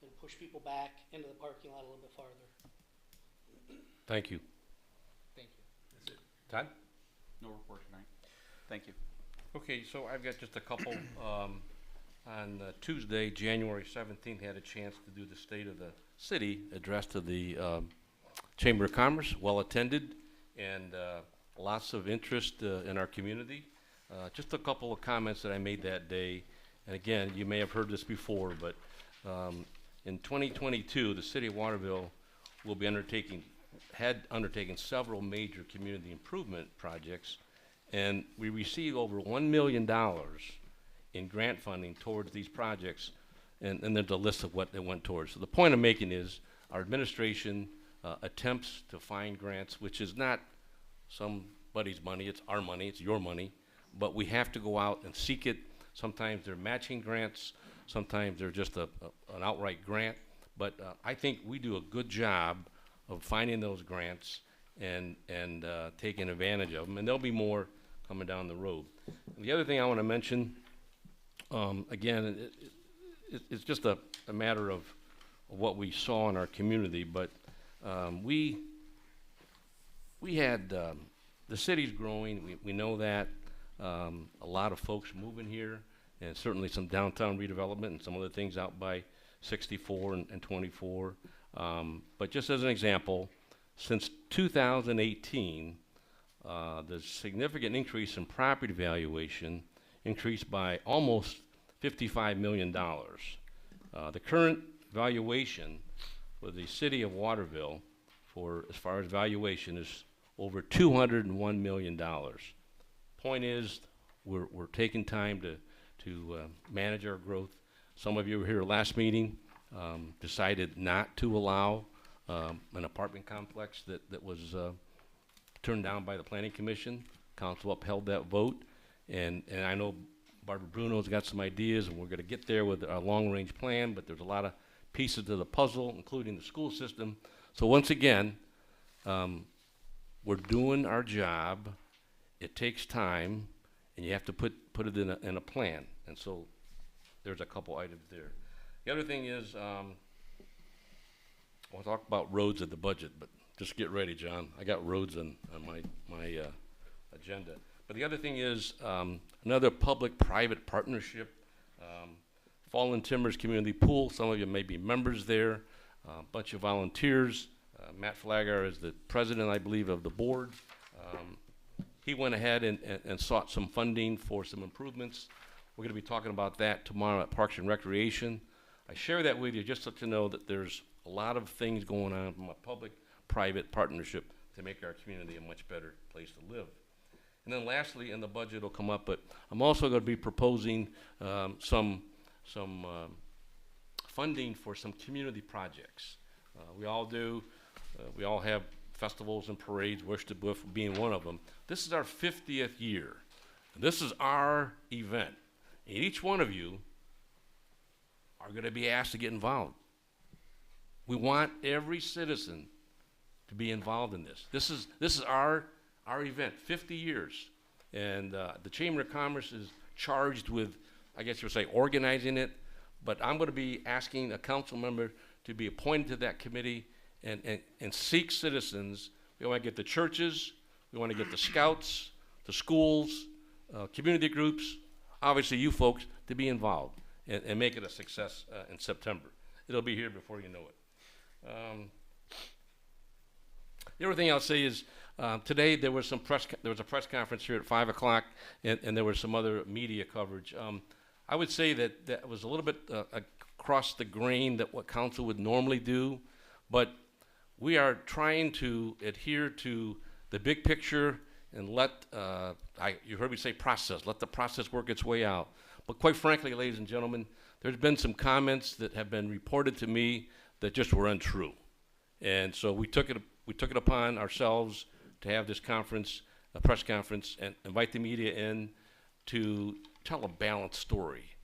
and push people back into the parking lot a little bit farther. Thank you. Thank you. That's it. Todd? No report tonight. Thank you. Okay, so I've got just a couple. On Tuesday, January 17th, had a chance to do the State of the City address to the Chamber of Commerce, well attended, and lots of interest in our community. Just a couple of comments that I made that day, and again, you may have heard this before, but in 2022, the City of Waterville will be had undertaken several major community improvement projects, and we received over $1 million in grant funding towards these projects, and there's a list of what they went towards. So the point I'm making is our administration attempts to find grants, which is not somebody's money, it's our money, it's your money, but we have to go out and seek it. Sometimes they're matching grants, sometimes they're just an outright grant, but I think we do a good job of finding those grants and taking advantage of them, and there'll be more coming down the road. And the other thing I want to mention, again, it's just a matter of what we saw in our community, but we had, the city's growing, we know that. A lot of folks moving here, and certainly some downtown redevelopment and some other things out by 64 and 24. But just as an example, since 2018, the significant increase in property valuation increased by almost $55 million. The current valuation for the city of Waterville, for as far as valuation, is over $201 million. Point is, we're taking time to manage our growth. Some of you were here last meeting, decided not to allow an apartment complex that was turned down by the Planning Commission. Council upheld that vote, and I know Barbara Bruno's got some ideas, and we're going to get there with a long-range plan, but there's a lot of pieces to the puzzle, including the school system. So once again, we're doing our job. It takes time, and you have to put it in a plan. And so there's a couple items there. The other thing is, I'll talk about roads at the budget, but just get ready, John. I got roads on my agenda. But the other thing is another public-private partnership. Fallen Timbers Community Pool, some of you may be members there, a bunch of volunteers. Matt Flaggar is the president, I believe, of the board. He went ahead and sought some funding for some improvements. We're going to be talking about that tomorrow at Parks and Recreation. I share that with you just so to know that there's a lot of things going on from a public-private partnership to make our community a much better place to live. And then lastly, in the budget will come up, but I'm also going to be proposing some funding for some community projects. We all do. We all have festivals and parades, Wish to Boof being one of them. This is our 50th year. This is our event. And each one of you are going to be asked to get involved. We want every citizen to be involved in this. This is our event, 50 years. And the Chamber of Commerce is charged with, I guess you would say, organizing it. But I'm going to be asking a council member to be appointed to that committee and seek citizens. We want to get the churches, we want to get the scouts, the schools, community groups, obviously you folks, to be involved and make it a success in September. It'll be here before you know it. The other thing I'll say is today there was a press conference here at 5 o'clock, and there was some other media coverage. I would say that was a little bit across the grain that what council would normally do, but we are trying to adhere to the big picture and let, you heard me say process, let the process work its way out. But quite frankly, ladies and gentlemen, there's been some comments that have been reported to me that just were untrue. And so we took it upon ourselves to have this conference, a press conference, and invite the media in to tell a balanced story.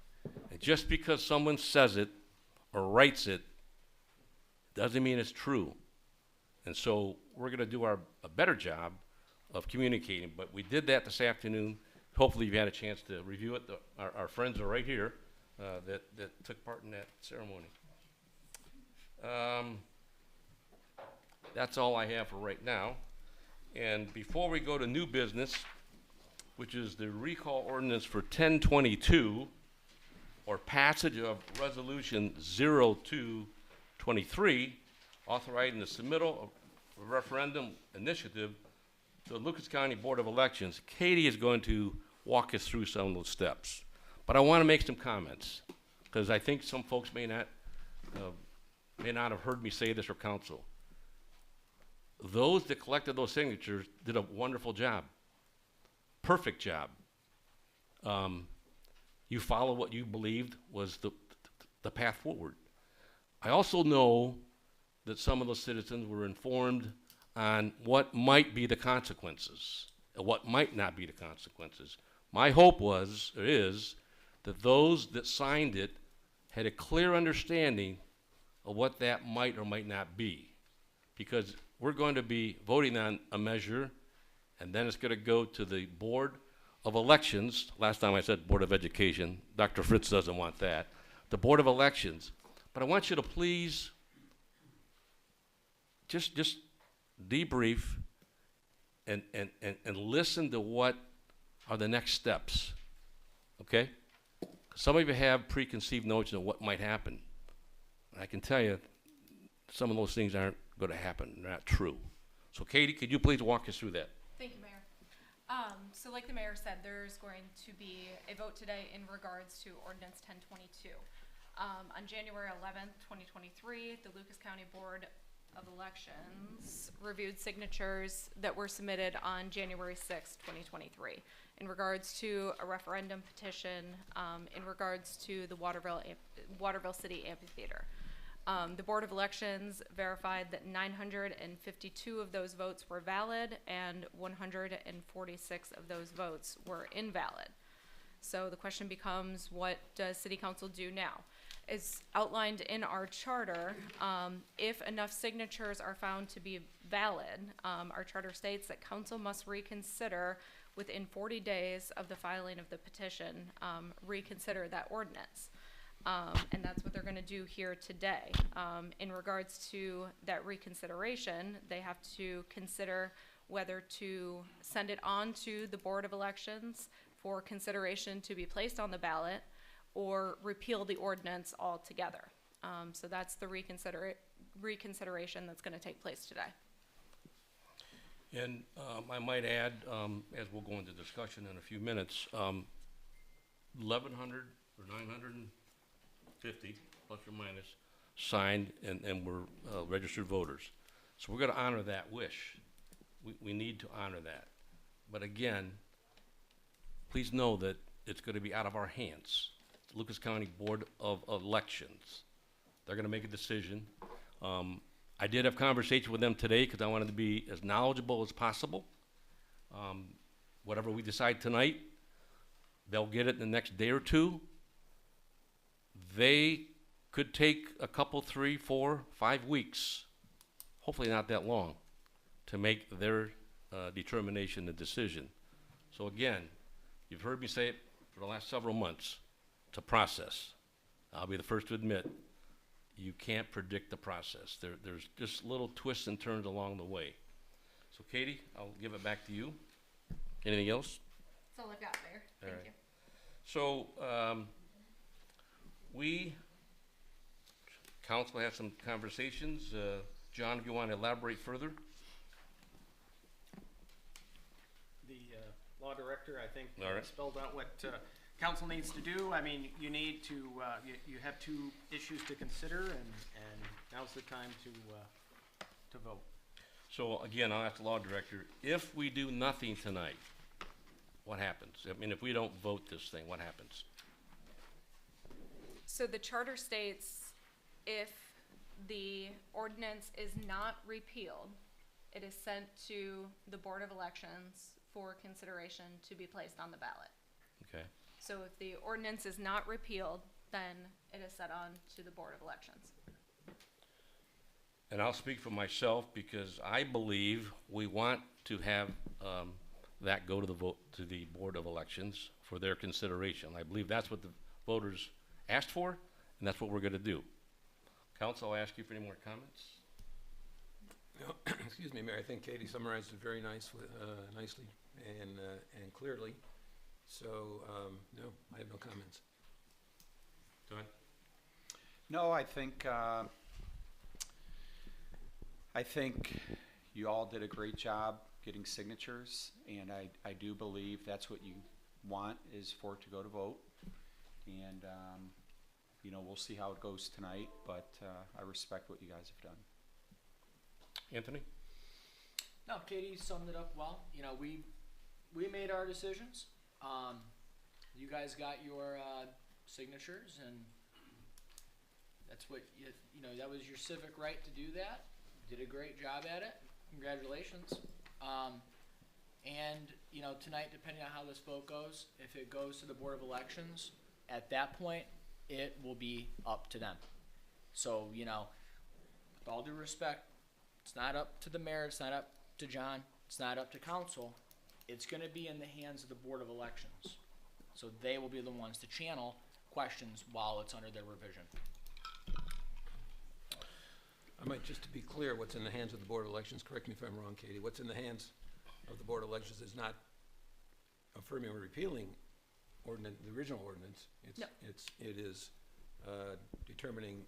And just because someone says it or writes it doesn't mean it's true. And so we're going to do a better job of communicating. But we did that this afternoon. Hopefully you've had a chance to review it. Our friends are right here that took part in that ceremony. That's all I have for right now. And before we go to new business, which is the recall ordinance for 1022, or passage of resolution 0223, authorizing the submittal of a referendum initiative to the Lucas County Board of Elections. Katie is going to walk us through some of those steps. But I want to make some comments, because I think some folks may not have heard me say this or council. Those that collected those signatures did a wonderful job. Perfect job. You followed what you believed was the path forward. I also know that some of those citizens were informed on what might be the consequences and what might not be the consequences. My hope is that those that signed it had a clear understanding of what that might or might not be, because we're going to be voting on a measure, and then it's going to go to the Board of Elections. Last time I said Board of Education. Dr. Fritz doesn't want that. the Board of Elections. But I want you to please just debrief and listen to what are the next steps, okay? Some of you have preconceived notions of what might happen. I can tell you some of those things aren't going to happen. They're not true. So Katie, could you please walk us through that? Thank you, Mayor. So like the mayor said, there's going to be a vote today in regards to Ordinance 1022. On January 11th, 2023, the Lucas County Board of Elections reviewed signatures that were submitted on January 6th, 2023, in regards to a referendum petition in regards to the Waterville City Amphitheater. The Board of Elections verified that 952 of those votes were valid and 146 of those votes were invalid. So the question becomes, what does City Council do now? As outlined in our charter, if enough signatures are found to be valid, our charter states that council must reconsider within 40 days of the filing of the petition, reconsider that ordinance. And that's what they're going to do here today. In regards to that reconsideration, they have to consider whether to send it on to the Board of Elections for consideration to be placed on the ballot, or repeal the ordinance altogether. So that's the reconsideration that's going to take place today. And I might add, as we'll go into discussion in a few minutes, 1,100 or 950, plus or minus, signed and were registered voters. So we're going to honor that wish. We need to honor that. But again, please know that it's going to be out of our hands. Lucas County Board of Elections. They're going to make a decision. I did have conversation with them today because I wanted to be as knowledgeable as possible. Whatever we decide tonight, they'll get it in the next day or two. They could take a couple, 3, 4, 5 weeks, hopefully not that long, to make their determination and decision. So again, you've heard me say it for the last several months. It's a process. I'll be the first to admit, you can't predict the process. There's just little twists and turns along the way. So Katie, I'll give it back to you. Anything else? That's all I've got, Mayor. Thank you. So we, council, had some conversations. John, if you want to elaborate further? The law director, I think, All right. spelled out what council needs to do. I mean, you need to, you have 2 issues to consider, and now's the time to vote. So again, I'll ask the law director, if we do nothing tonight, what happens? I mean, if we don't vote this thing, what happens? So the charter states if the ordinance is not repealed, it is sent to the Board of Elections for consideration to be placed on the ballot. Okay. So if the ordinance is not repealed, then it is set on to the Board of Elections. And I'll speak for myself because I believe we want to have that go to the Board of Elections for their consideration. I believe that's what the voters asked for, and that's what we're going to do. Council, I'll ask you for any more comments. Excuse me, Mayor. I think Katie summarized it very nicely and clearly. So, no, I have no comments. Go ahead. No, I think you all did a great job getting signatures, and I do believe that's what you want, is for it to go to vote. And, you know, we'll see how it goes tonight, but I respect what you guys have done. Anthony? No, Katie summed it up well. You know, we made our decisions. You guys got your signatures, and that's what you know. That was your civic right to do that. You did a great job at it. Congratulations. And you know, tonight, depending on how this vote goes, if it goes to the Board of Elections, at that point, it will be up to them. So you know, with all due respect, it's not up to the mayor. It's not up to John. It's not up to council. It's going to be in the hands of the Board of Elections. So they will be the ones to channel questions while it's under their revision. I might, just to be clear, what's in the hands of the Board of Elections, correct me if I'm wrong, Katie, what's in the hands of the Board of Elections is not affirming or repealing the original ordinance. No. It is determining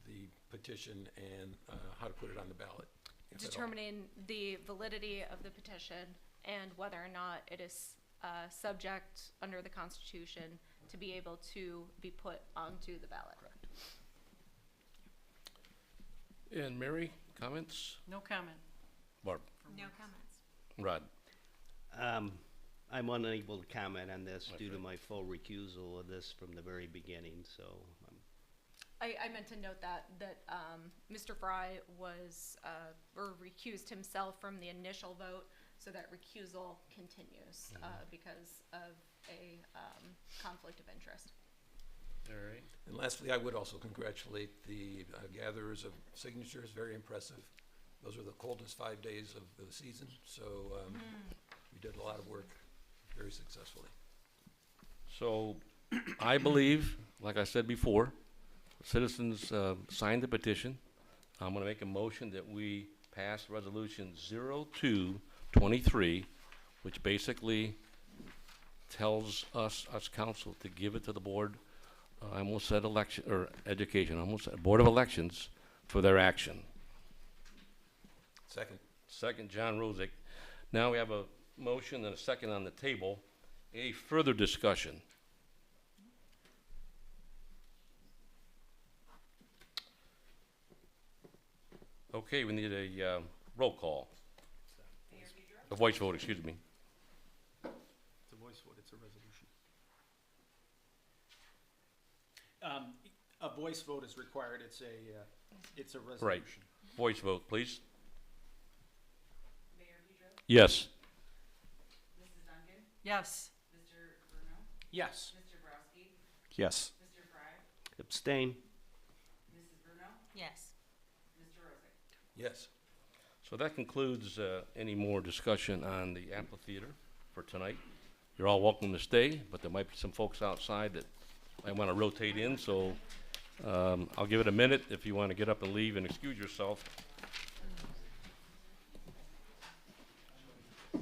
the petition and how to put it on the ballot. if at all. Determining the validity of the petition and whether or not it is subject under the Constitution to be able to be put onto the ballot. And Mary, comments? No comment. Barb? No comments. Rod? I'm unable to comment on this That's due to right. my full recusal of this from the very beginning, so. I meant to note that Mr. Fry was or recused himself from the initial vote, so that recusal continues because of a conflict of interest. All right. And lastly, I would also congratulate the gatherers of signatures, very impressive. Those were the coldest 5 days of the season, so we did a lot of work very successfully. So I believe, like I said before, citizens signed the petition. I'm going to make a motion that we pass resolution 0223, which basically tells us council to give it to the board. I almost said election or education. I almost said Board of Elections for their action. Second. Second, John Rosick. Now we have a motion and a second on the table. Any further discussion? Okay, we need a roll call. A voice vote, excuse me. It's a voice vote, it's a resolution. A voice vote is required, it's a resolution. Right. Voice vote, please. Mayor Pedro? Yes. Mrs. Duncan? Yes. Mr. Bruno? Yes. Mr. Browski? Yes. Mr. Fry? Abstain. Mrs. Bruno? Yes. Mr. Rosick? Yes. So that concludes any more discussion on the amphitheater for tonight. You're all welcome to stay, but there might be some folks outside that might want to rotate in, so I'll give it a minute if you want to get up and leave and excuse yourself. You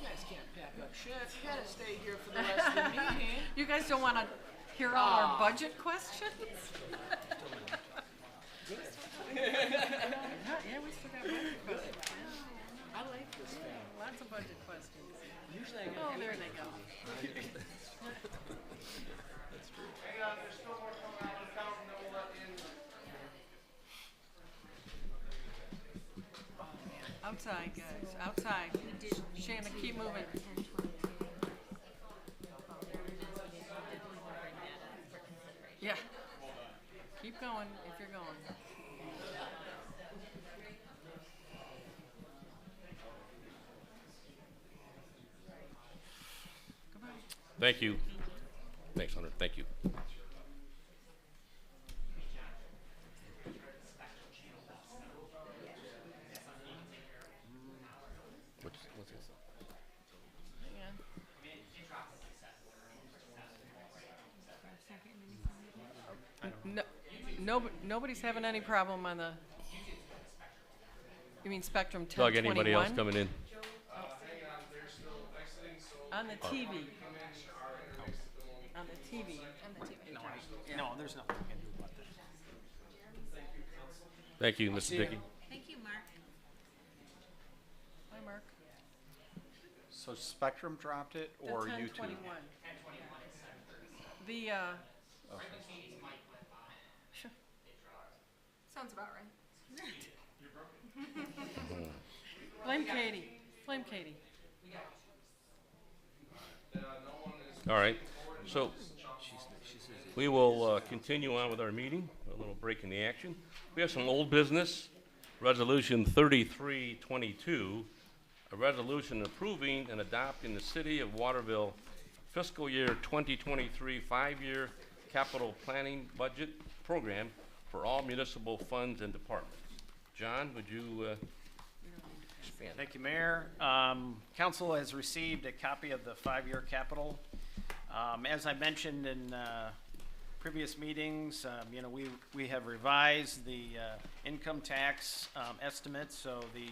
guys can't pack up shit. You gotta stay here for the rest of the meeting. You guys don't want to hear all our budget questions? Yeah, we still got budget questions. I like this thing. Lots of budget questions. Usually I get. Oh, there they go. Hang on, there's still more coming out of the count, and then we'll let in. Outside, guys, outside. Shannon, keep moving. Yeah. Keep going if you're going. Goodbye. Thank you. Thanks, Hunter. Thank you. What's this? Hang on. No, nobody's having any problem on the, you mean Spectrum 1021? Doug, anybody else coming in? Hang on, they're still exiting, so. On the TV. Come in, are in next to the one. On the TV. No, there's nothing we can do about that. Thank you, Mr. Dickey. Thank you, Mark. Hi, Mark. So Spectrum dropped it The or YouTube? 1021. The, sure. Sounds about right. Blame Katie. Blame Katie. All right. So we will continue on with our meeting, a little break in the action. We have some old business. Resolution 3322, a resolution approving and adopting the City of Waterville fiscal year 2023 5-year capital planning budget program for all municipal funds and departments. John, would you expand. Thank you, Mayor. Council has received a copy of the 5-year capital. As I mentioned in previous meetings, you know, we have revised the income tax estimate. So the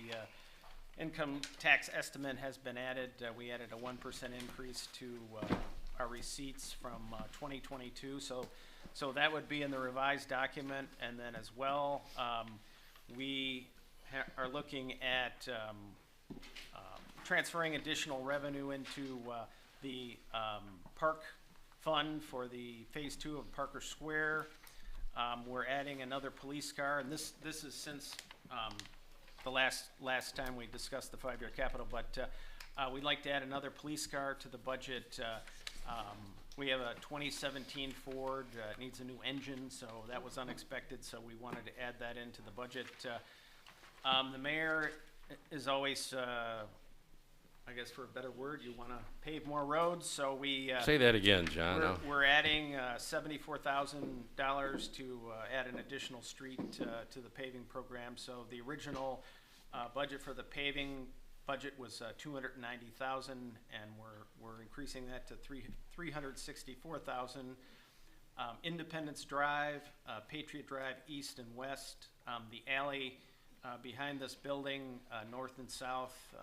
income tax estimate has been added. We added a 1% increase to our receipts from 2022. So that would be in the revised document. And then as well, we are looking at transferring additional revenue into the park fund for the phase 2 of Parker Square. We're adding another police car, and this is since the last time we discussed the 5-year capital, but we'd like to add another police car to the budget. We have a 2017 Ford, it needs a new engine, so that was unexpected, so we wanted to add that into the budget. The mayor is always, I guess for a better word, you want to pave more roads, so we... Say that again, John. We're adding $74,000 to add an additional street to the paving program. So the original budget for the paving budget was $290,000, and we're increasing that to $364,000. Independence Drive, Patriot Drive East and West, the alley behind this building, north and south,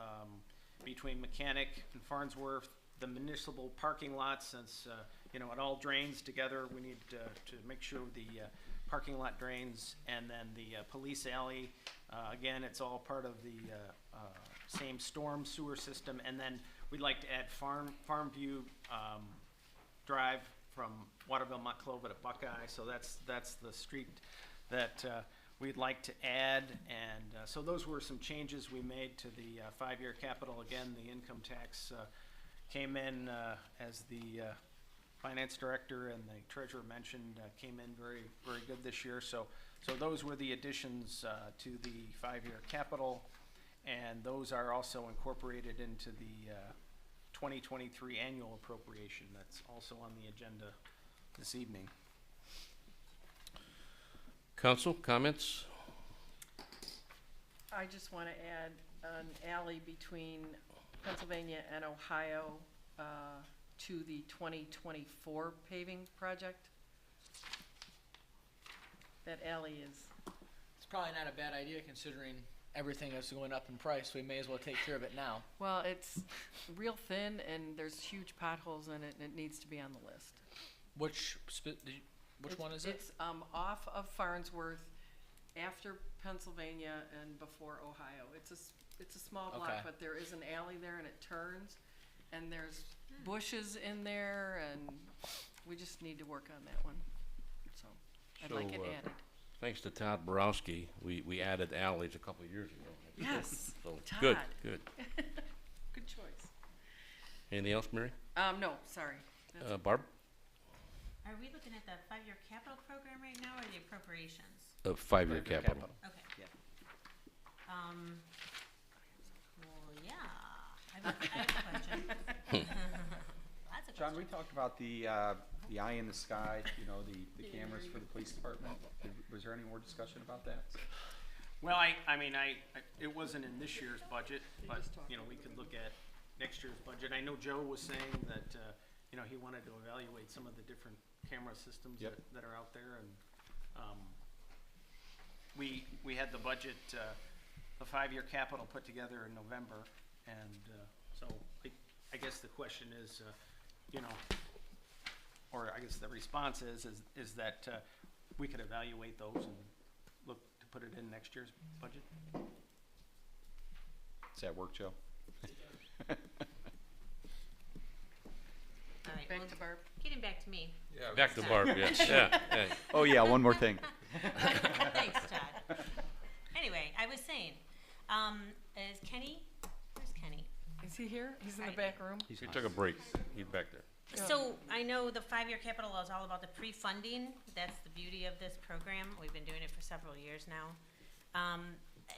between Mechanic and Farnsworth, the municipal parking lot, since you know, it all drains together. We need to make sure the parking lot drains, and then the police alley. Again, it's all part of the same storm sewer system. And then we'd like to add Farmview Drive from Waterville, Montclova to Buckeye. So that's the street that we'd like to add. And so those were some changes we made to the 5-year capital. Again, the income tax came in, as the finance director and the treasurer mentioned, came in very, very good this year. So those were the additions to the 5-year capital, and those are also incorporated into the 2023 annual appropriation that's also on the agenda this evening. Council, comments? I just want to add an alley between Pennsylvania and Ohio to the 2024 paving project. That alley is... It's probably not a bad idea considering everything that's going up in price. We may as well take care of it now. Well, it's real thin and there's huge potholes in it, and it needs to be on the list. Which one is it? It's off of Farnsworth, after Pennsylvania and before Ohio. It's a small block, Okay. but there is an alley there and it turns, and there's bushes in there, and we just need to work on that one. So I'd like it added. Thanks to Todd Borowski, we added alleys a couple of years ago. Yes, So Todd. good. Good choice. Anything else, Mary? No, sorry. That's Barb? Are we looking at the 5-year capital program right now, or the appropriations? 5-year capital. Okay. Well, yeah. I have a question. Lots of John, we questions. talked about the eye in the sky, you know, the cameras for the police department. Was there any more discussion about that? Well, it wasn't in this year's budget, but, you know, we could look at next year's budget. I know Joe was saying that, you know, he wanted to evaluate some of the different camera systems that are out there, and we had the budget, the 5-year capital put together in November, and so I guess the question is, you know, or I guess the response is that we could evaluate those and look to put it in next year's budget. Does that work, Joe? All right, back well, to Barb. getting back to me. Yeah, Back to Barb, yes. Yeah. Oh, yeah, one more thing. Thanks, Todd. Anyway, I was saying, is Kenny? Where's Kenny? Is he here? He's in the back room. He took a break. He's back there. So I know the 5-year capital is all about the pre-funding. That's the beauty of this program. We've been doing it for several years now.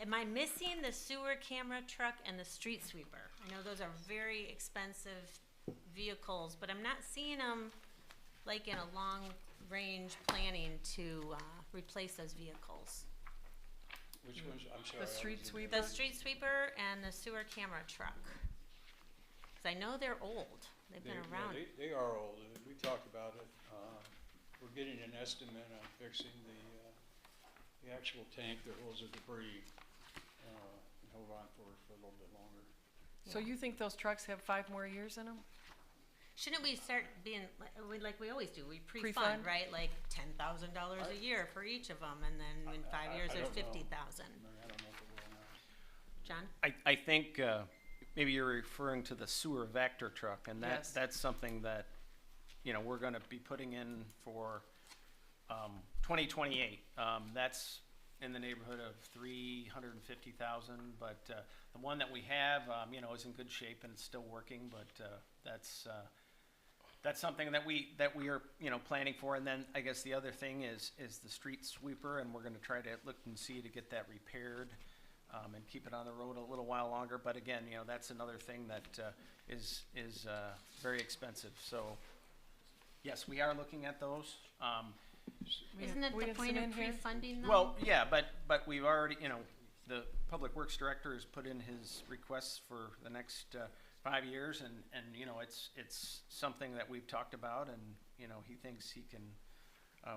Am I missing the sewer camera truck and the street sweeper? I know those are very expensive vehicles, but I'm not seeing them like in a long range planning to replace those vehicles. Which ones, I'm sorry. The street I was- sweeper? The street sweeper and the sewer camera truck. Cause I know they're old. They've been yeah, around. They are old, we talked about it. We're getting an estimate on fixing the actual tank that holds the debris, and hold on for a little bit longer. So you think those trucks have 5 more years in them? Shouldn't we start being, like we always do, we Pre-fund? pre-fund, right? Like $10,000 a year for each of them, and then in 5 years, I there's don't know. 50,000. I don't know if it will or not. John? I think maybe you're referring to the sewer vector truck, and Yes. that's something that, you know, we're gonna be putting in for 2028. That's in the neighborhood of 350,000, but the one that we have, you know, is in good shape and it's still working, but that's something that we are, you know, planning for. And then I guess the other thing is the street sweeper, and we're gonna try to look and see to get that repaired and keep it on the road a little while longer. But again, you know, that's another thing that is very expensive. So yes, we are looking at those. Isn't it we the have point some of in here? pre-funding though? Well, yeah, but we've already, you know, the Public Works Director has put in his requests for the next 5 years, and you know, it's something that we've talked about, and you know, he thinks he can,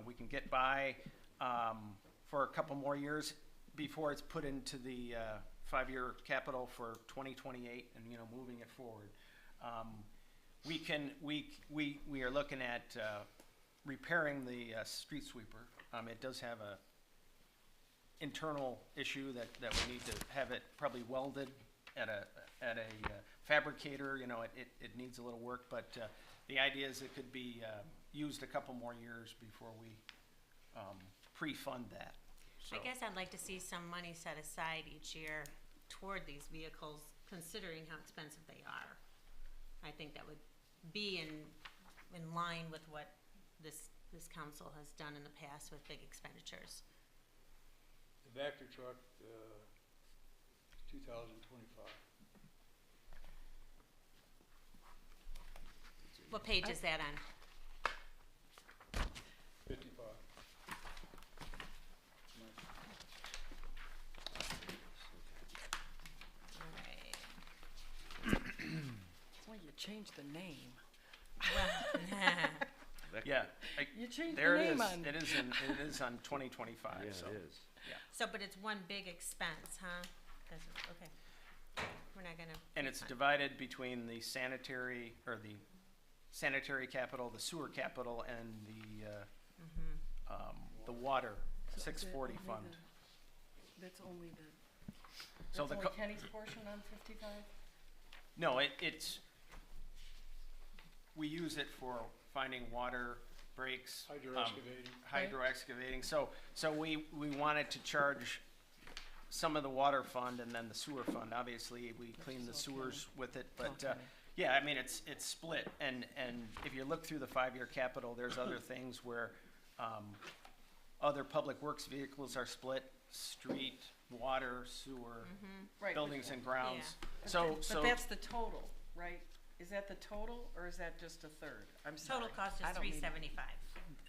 we can get by for a couple more years before it's put into the 5-year capital for 2028, and you know, moving it forward. We are looking at repairing the street sweeper. It does have a internal issue that we need to have it probably welded at a fabricator. You know, it needs a little work, but the idea is it could be used a couple more years before we pre-fund that. So. I guess I'd like to see some money set aside each year toward these vehicles, considering how expensive they are. I think that would be in line with what this council has done in the past with big expenditures. The Vector truck, 2025. What page is that on? 55. Well, you changed the name. Well, Yeah, You changed there the it name is. on. It is on 2025. Yeah, so. it is. so, but it's one big expense, huh? Okay. We're not gonna. And it's refund. divided between the sanitary capital, the sewer capital, and the water So is it 640 only fund. That's only the, So that's the only co- Kenny's portion on 55? No, it's, we use it for finding water breaks. Hydro excavating. Hydro excavating. So we wanted to charge some of the water fund and then the sewer fund. Obviously, we clean the sewers with it, but, Okay. yeah, I mean, it's split. And if you look through the 5-year capital, there's other things where, other public works vehicles are split, street, water, sewer, Right, buildings and grounds. but So, But that's the total, right? Is that the total, or is that just a third? I'm sorry. Total cost I is don't mean- $375.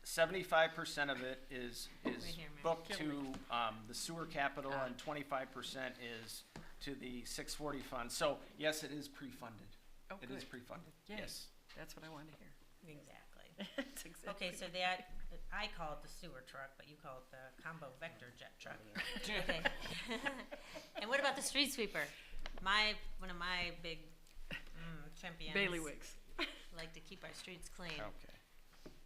75% of it is here, ma'am. booked Kill to the sewer capital, Ah. and 25% is to the 640 fund. So yes, it is pre-funded. Oh, It is good. pre-funded. Yay. Yes. That's what I wanted to hear. Exactly. That's exactly. Okay, so that, I call it the sewer truck, but you call it the combo vector jet truck. Okay. And what about the street sweeper? One of my big champions. Bailiwicks. Like to keep our streets clean. Okay.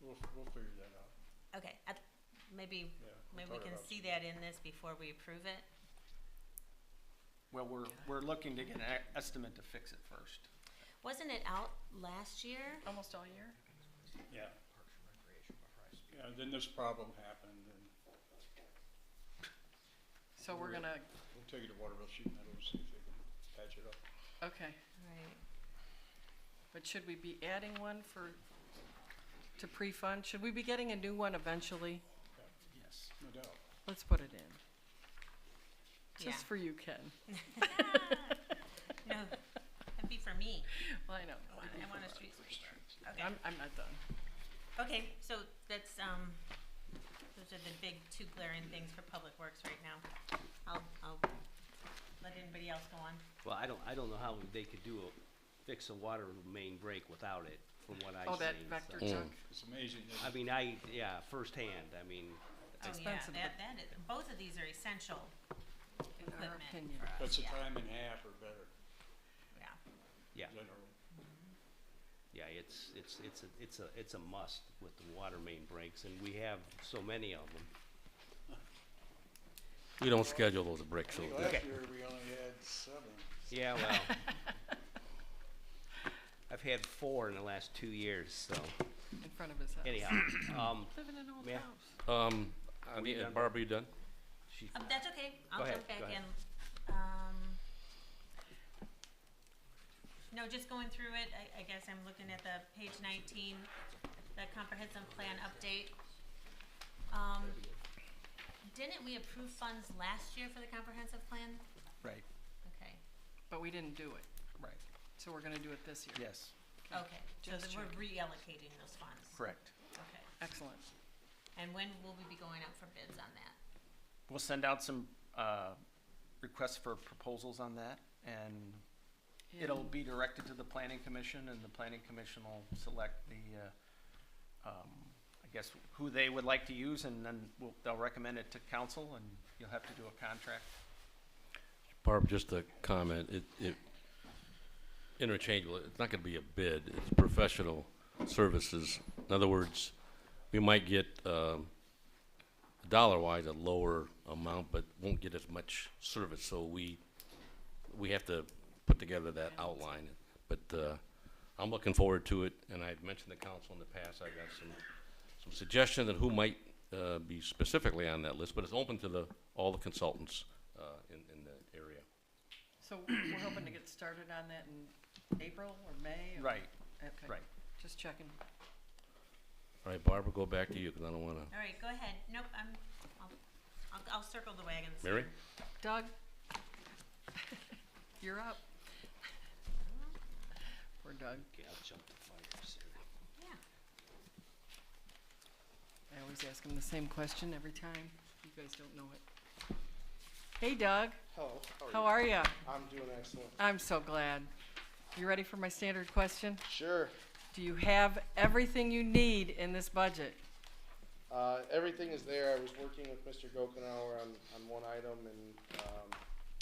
We'll figure that out. Okay, maybe Yeah, we'll we talk can about see that in this before we approve it. Well, we're looking to get an estimate to fix it first. Wasn't it out last year? Almost all year? Yeah. Yeah, then this problem happened, and So we're gonna, we'll take it to Waterville Sheet Metal and see if they can patch it up. okay. Right. But should we be adding one to pre-fund? Should we be getting a new one eventually? Yes. No doubt. Let's put it in. Yeah. Just for you, Ken. No, that'd be for me. Well, I know. I want a street sweeper. Okay. I'm not done. Okay, so that's, those are the big two glaring things for Public Works right now. I'll let anybody else go on. Well, I don't know how they could fix a water main break without it, from what I've seen. Oh, that vector so. truck. It's amazing. isn't I it? mean, firsthand, I mean, Oh, expensive, yeah, that is, both of these are essential In our equipment opinion. for us. That's a yeah. time and a half or better, Yeah. yeah, generally. yeah, it's a must with the water main breaks, and we have so many of them. We don't schedule those bricks, so. I think last year we only had 7. Yeah, well, I've had 4 in the last 2 years, so In front of his house. anyhow, Living in an old yeah. house. I We mean, done? Barbara, you done? That's okay, I'll Go ahead, jump back go ahead. in. No, just going through it, I guess I'm looking at the page 19, the comprehensive plan update. Didn't we approve funds last year for the comprehensive plan? Right, Okay, But we didn't do it, right, so we're gonna do it this year. yes, okay, so Just then we're checking. reallocating those funds. correct. Okay, Excellent. and when will we be going out for bids on that? We'll send out some requests for proposals on that, and it'll be directed to the planning commission, and the planning commission will select the, I guess, who they would like to use, and then they'll recommend it to council, and you'll have to do a contract. Barb, just a comment, it interchangeable, it's not gonna be a bid, it's professional services. In other words, we might get, dollar-wise, a lower amount, but won't get as much service, so we have to put together that outline. But, I'm looking forward to it, and I've mentioned the council in the past, I got some suggestions on who might, be specifically on that list, but it's open to all the consultants, in the area. So we're hoping to get started on that in April or May? or- Right, Okay. right. Just checking. All right, Barbara, go back to you, because I don't wanna. All right, go ahead. Nope, I'll circle the wagons. Mary? Doug? You're up. Poor Doug. Okay, I'll jump the fire, sir. Yeah. I always ask him the same question every time. You guys don't know it. Hey, Doug. Hello, How are you? I'm doing excellent. I'm so glad. You ready for my standard question? Sure. Do you have everything you need in this budget? Everything is there. I was working with Mr. Gokenauer on one item, and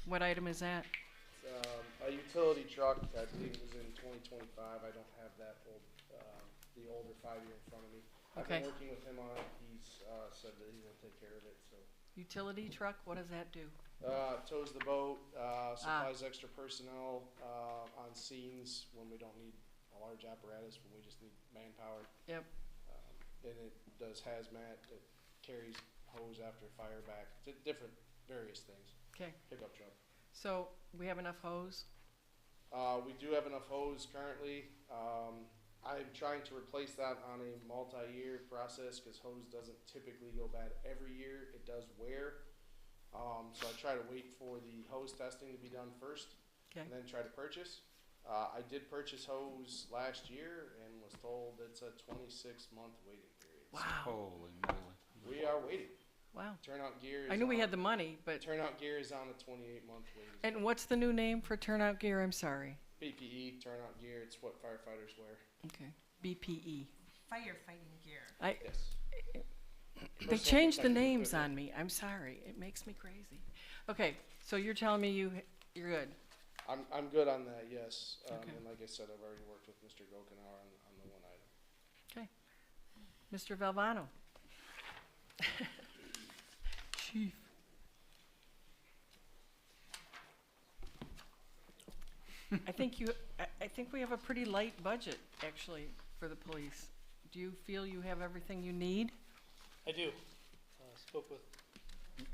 What item is that? a utility truck, I believe it was in 2025. I don't have that old, the older 5-year in front of me. I've been Okay. working with him on it. He's said that he will take care of it, so. Utility truck, what does that do? Tows the boat, supplies extra personnel on scenes when we don't need a large apparatus, when we just need manpower. Yep. And it does hazmat, it carries hose after fire back, different, various things. Okay, Pickup truck. so we have enough hose? We do have enough hose currently. I'm trying to replace that on a multi-year process because hose doesn't typically go bad every year. It does wear. So I try to wait for the hose testing to be done first Okay. and then try to purchase. I did purchase hose last year and was told it's a 26-month waiting period. So Wow, Holy moly. we are waiting. wow. Turnout gear is I knew we on- had the money, but, Turnout gear is on a 28-month waiting. and what's the new name for turnout gear? I'm sorry. PPE, turnout gear, it's what firefighters wear. Okay, BPE. Firefighting gear. Yes. They Personal changed the protective names equipment. on me. I'm sorry. It makes me crazy. Okay, so you're telling me you're good? I'm good on that, yes. Okay. And like I said, I've already worked with Mr. Gokenauer on the one item. Okay. Mr. Valvano? Chief. I think we have a pretty light budget, actually, for the police. Do you feel you have everything you need? I do. Spoke with,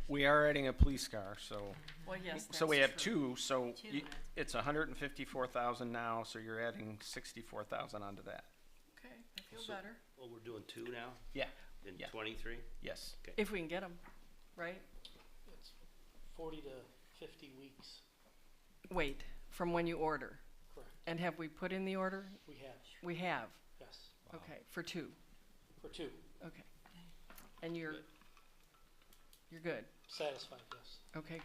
We are adding a police car, so. Well, yes, So we that's have true. two, so Two. it's 154,000 now, so you're adding 64,000 onto that. Okay, I feel So- better. Oh, we're doing 2 now? Yeah, In Yeah. 23? yes. If we can get them, right? it's 40 to 50 weeks, Wait, from when you order. correct. And have we put in the order? We have, We have. yes, Okay, for 2. for 2. Okay. And you're good. Satisfied, yes. Okay,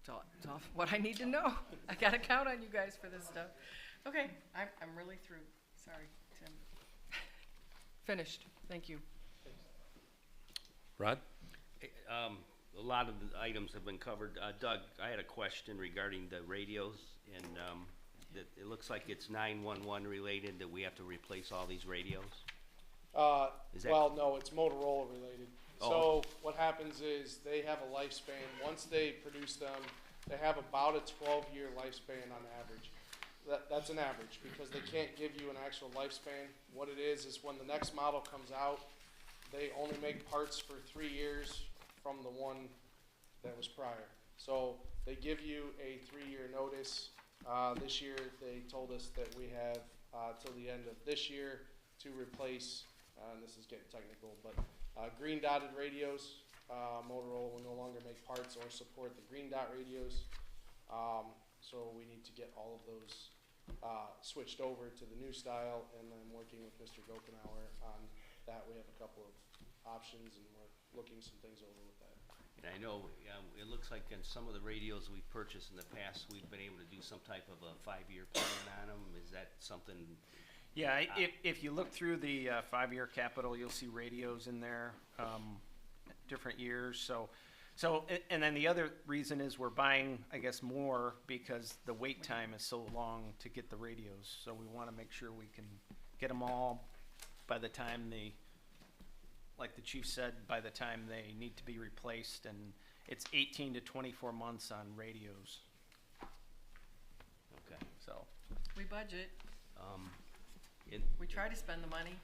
It's all what I need to know. I gotta count on you guys for this stuff. Okay, I'm really through. Sorry, Tim. Finished. Thank you. Rod? A lot of the items have been covered. Doug, I had a question regarding the radios, and it looks like it's 911 related, that we have to replace all these radios? Is that Well, no, it's Motorola related. Oh. So what happens is they have a lifespan. Once they produce them, they have about a 12-year lifespan on average. That's an average because they can't give you an actual lifespan. What it is when the next model comes out, they only make parts for 3 years from the one that was prior. So they give you a 3-year notice. This year they told us that we have till the end of this year to replace, and this is getting technical, but green dotted radios. Motorola will no longer make parts or support the green dot radios. So we need to get all of those switched over to the new style, and then working with Mr. Gokenauer on that. We have a couple of options, and we're looking some things over with that. And I know it looks like in some of the radios we've purchased in the past, we've been able to do some type of a 5-year plan on them. Is that something? Yeah, if you look through the 5-year capital, you'll see radios in there, different years. And then the other reason is we're buying, I guess, more because the wait time is so long to get the radios. So we want to make sure we can get them all by the time like the chief said, by the time they need to be replaced. And it's 18 to 24 months on radios. Okay. So We budget. In, We try to spend the money,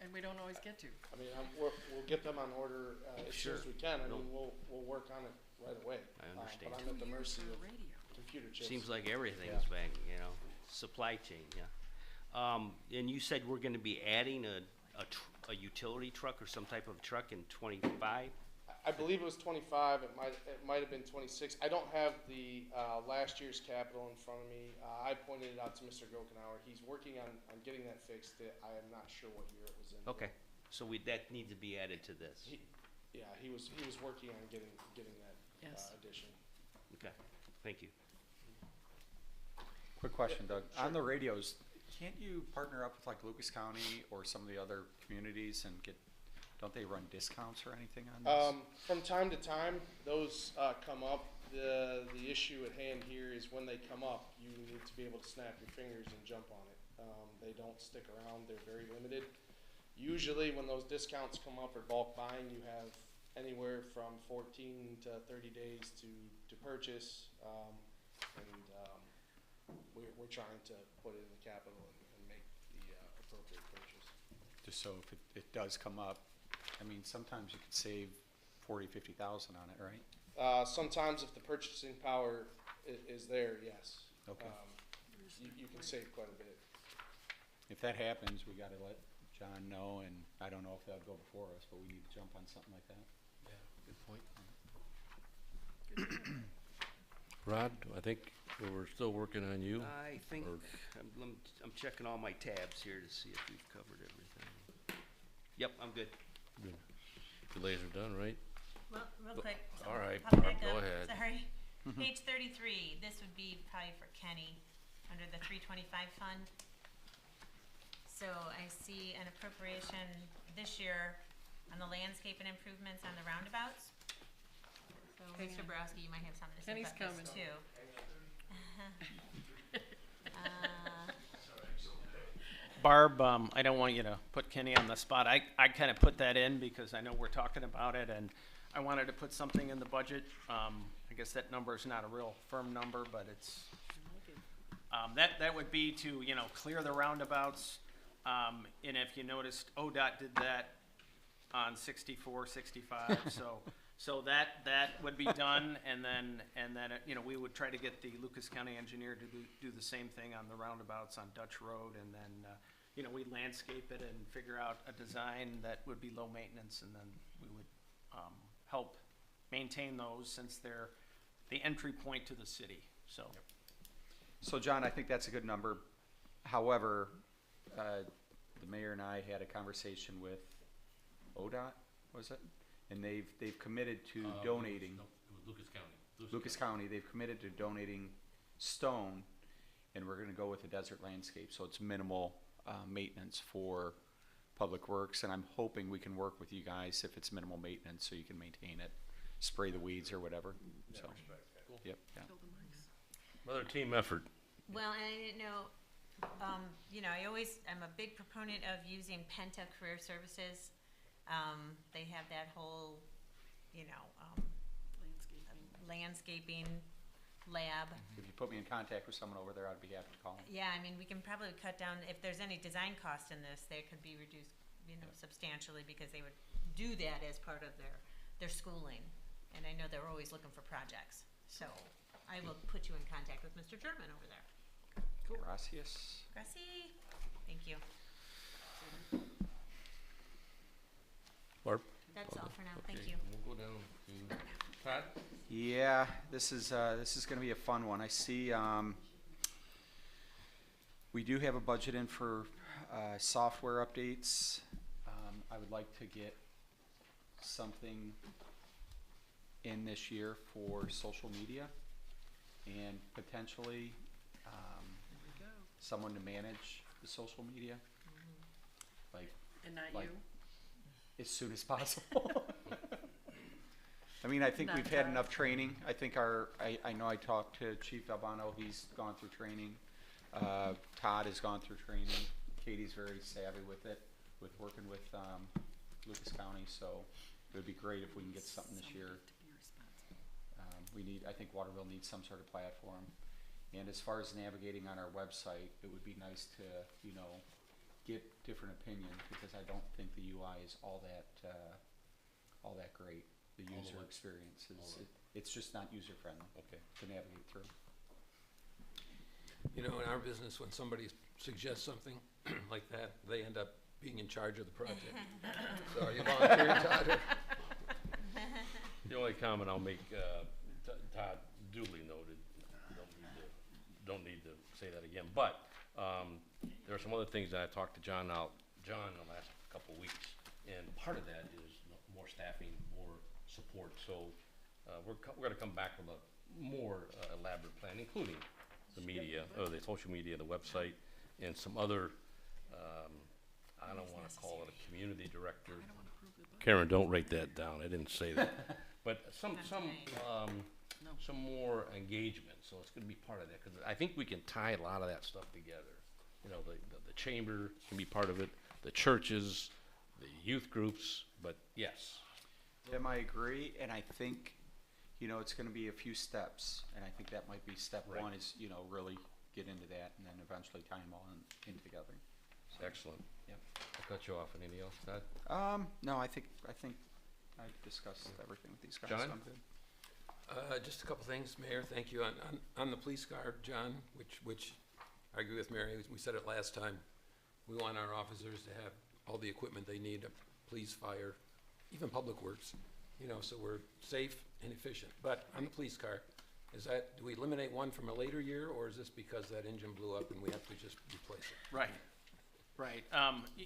and we don't always get to. I mean, we'll get them on order as soon as we can. I No. mean, we'll work on it right away. I understand. But I'm at the 2 years mercy for a of radio. computer chips. Seems like everything's back, supply chain, yeah. And you said we're gonna be adding a utility truck or some type of truck in 25? I believe it was 25. It might have been 26. I don't have the last year's capital in front of me. I pointed it out to Mr. Gokenauer. He's working on getting that fixed. I am not sure what year it was in. Okay, so that needs to be added to this. He was working on getting that Yes. addition. Okay, thank you. quick question, Doug. On the radios, can't you partner up with like Lucas County or some of the other communities and don't they run discounts or anything on this? From time to time, those come up. The issue at hand here is when they come up, you need to be able to snap your fingers and jump on it. They don't stick around. They're very limited. Usually when those discounts come up or bulk buying, you have anywhere from 14 to 30 days to purchase. We're trying to put it in the capital and make the appropriate purchase. Just so if it does come up, I mean, sometimes you could save 40, 50,000 on it, right? Sometimes if the purchasing power is there, yes. Okay. You can save quite a bit. If that happens, we gotta let John know, and I don't know if that'll go before us, but we need to jump on something like that. Yeah, good point. Rod, I think we're still working on you. I think, or- I'm checking all my tabs here to see if we've covered everything. Yep, I'm good. Good. Delays are done, right? Well, real quick. All right, I'll Barb, back go up. ahead. Sorry. Page 33, this would be probably for Kenny, under the 325 fund. So I see an appropriation this year on the landscape and improvements on the roundabouts. So Mr. Borowski, you might have something to say Kenny's about this coming. too. Barb, I don't want you to put Kenny on the spot. I kind of put that in because I know we're talking about it, and I wanted to put something in the budget. I guess that number is not a real firm number, but it's, that would be to, clear the roundabouts. And if you noticed, ODOT did that on 64, 65, so that would be done, and then, we would try to get the Lucas County engineer to do the same thing on the roundabouts on Dutch Road, and then, we'd landscape it and figure out a design that would be low maintenance, and then we would, help maintain those since they're the entry point to the city, so. So John, I think that's a good number. However, the mayor and I had a conversation with ODOT, was it? And they've committed to donating. No, it was Lucas County. Lucas County, they've committed to donating stone, and we're gonna go with a desert landscape, so it's minimal, maintenance for Public Works, and I'm hoping we can work with you guys if it's minimal maintenance, so you can maintain it, spray the weeds or whatever, so. Yep, yeah. Another team effort. Well, and I didn't know, you know, I'm a big proponent of using Penta Career Services. They have that whole, you know, landscaping lab. If you put me in contact with someone over there, I'd be happy to call them. Yeah, I mean, we can probably cut down, if there's any design cost in this, they could be reduced, you know, substantially, because they would do that as part of their schooling. And I know they're always looking for projects, so I will put you in contact with Mr. German over there. Gracias. Gracie, thank you. Barb? That's all for now, thank you. We'll go down to Todd. Yeah, this is gonna be a fun one. I see, we do have a budget in for, software updates. I would like to get something in this year for social media and potentially, someone to manage the social media. Like, And not like, you? as soon as possible. I mean, I think Not we've had Todd. enough training. I think I know I talked to Chief Albano, he's gone through training. Todd has gone through training. Katie's very savvy with it, with working with, Lucas County, so it would be great if we can get something this year. I think Waterville needs some sort of platform. And as far as navigating on our website, it would be nice to, you know, get different opinions, because I don't think the UI is all that great. The user experience it's just not user friendly. Okay. To navigate through. You know, in our business, when somebody suggests something like that, they end up being in charge of the project. So are you volunteering, Todd? or- The only comment I'll make, Todd, duly noted, don't need to say that again, but, there are some other things that I talked to John in the last couple of weeks, and part of that is more staffing, more support, so, we're gonna come back with a more elaborate plan, including the media, the social media, the website, and some other, I don't wanna call it a community director. Karen, don't write that down, I didn't say that. But some more engagement, so it's gonna be part of that, because I think we can tie a lot of that stuff together. You know, the chamber can be part of it, the churches, the youth groups, but yes. Tim, I agree, and I think, you know, it's gonna be a few steps, and I think that might be step Right. one is, you know, really get into that, and then eventually tie them all in together. So, Excellent. Yep. I'll cut you off. Anything else, Todd? No, I think I discussed everything with these guys, so John? I'm good. Just a couple things, Mayor, thank you. On the police car, John, which I agree with Mary, we said it last time, we want our officers to have all the equipment they need, police, fire, even public works, you know, so we're safe and efficient. But on the police car, do we eliminate one from a later year, or is this because that engine blew up and we have to just replace it? Right.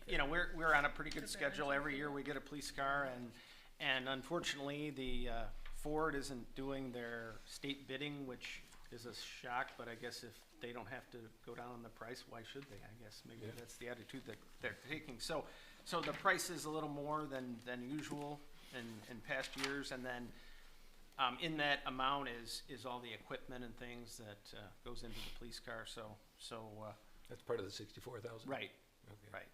You know, we're on a pretty good schedule. Every year we get a police car, and unfortunately, the Ford isn't doing their state bidding, which is a shock, but I guess if they don't have to go down on the price, why should they? I guess maybe that's the attitude that they're taking. So the price is a little more than usual in past years, and then in that amount is all the equipment and things that goes into the police car, so. That's part of the 64,000? Right. Okay. Right.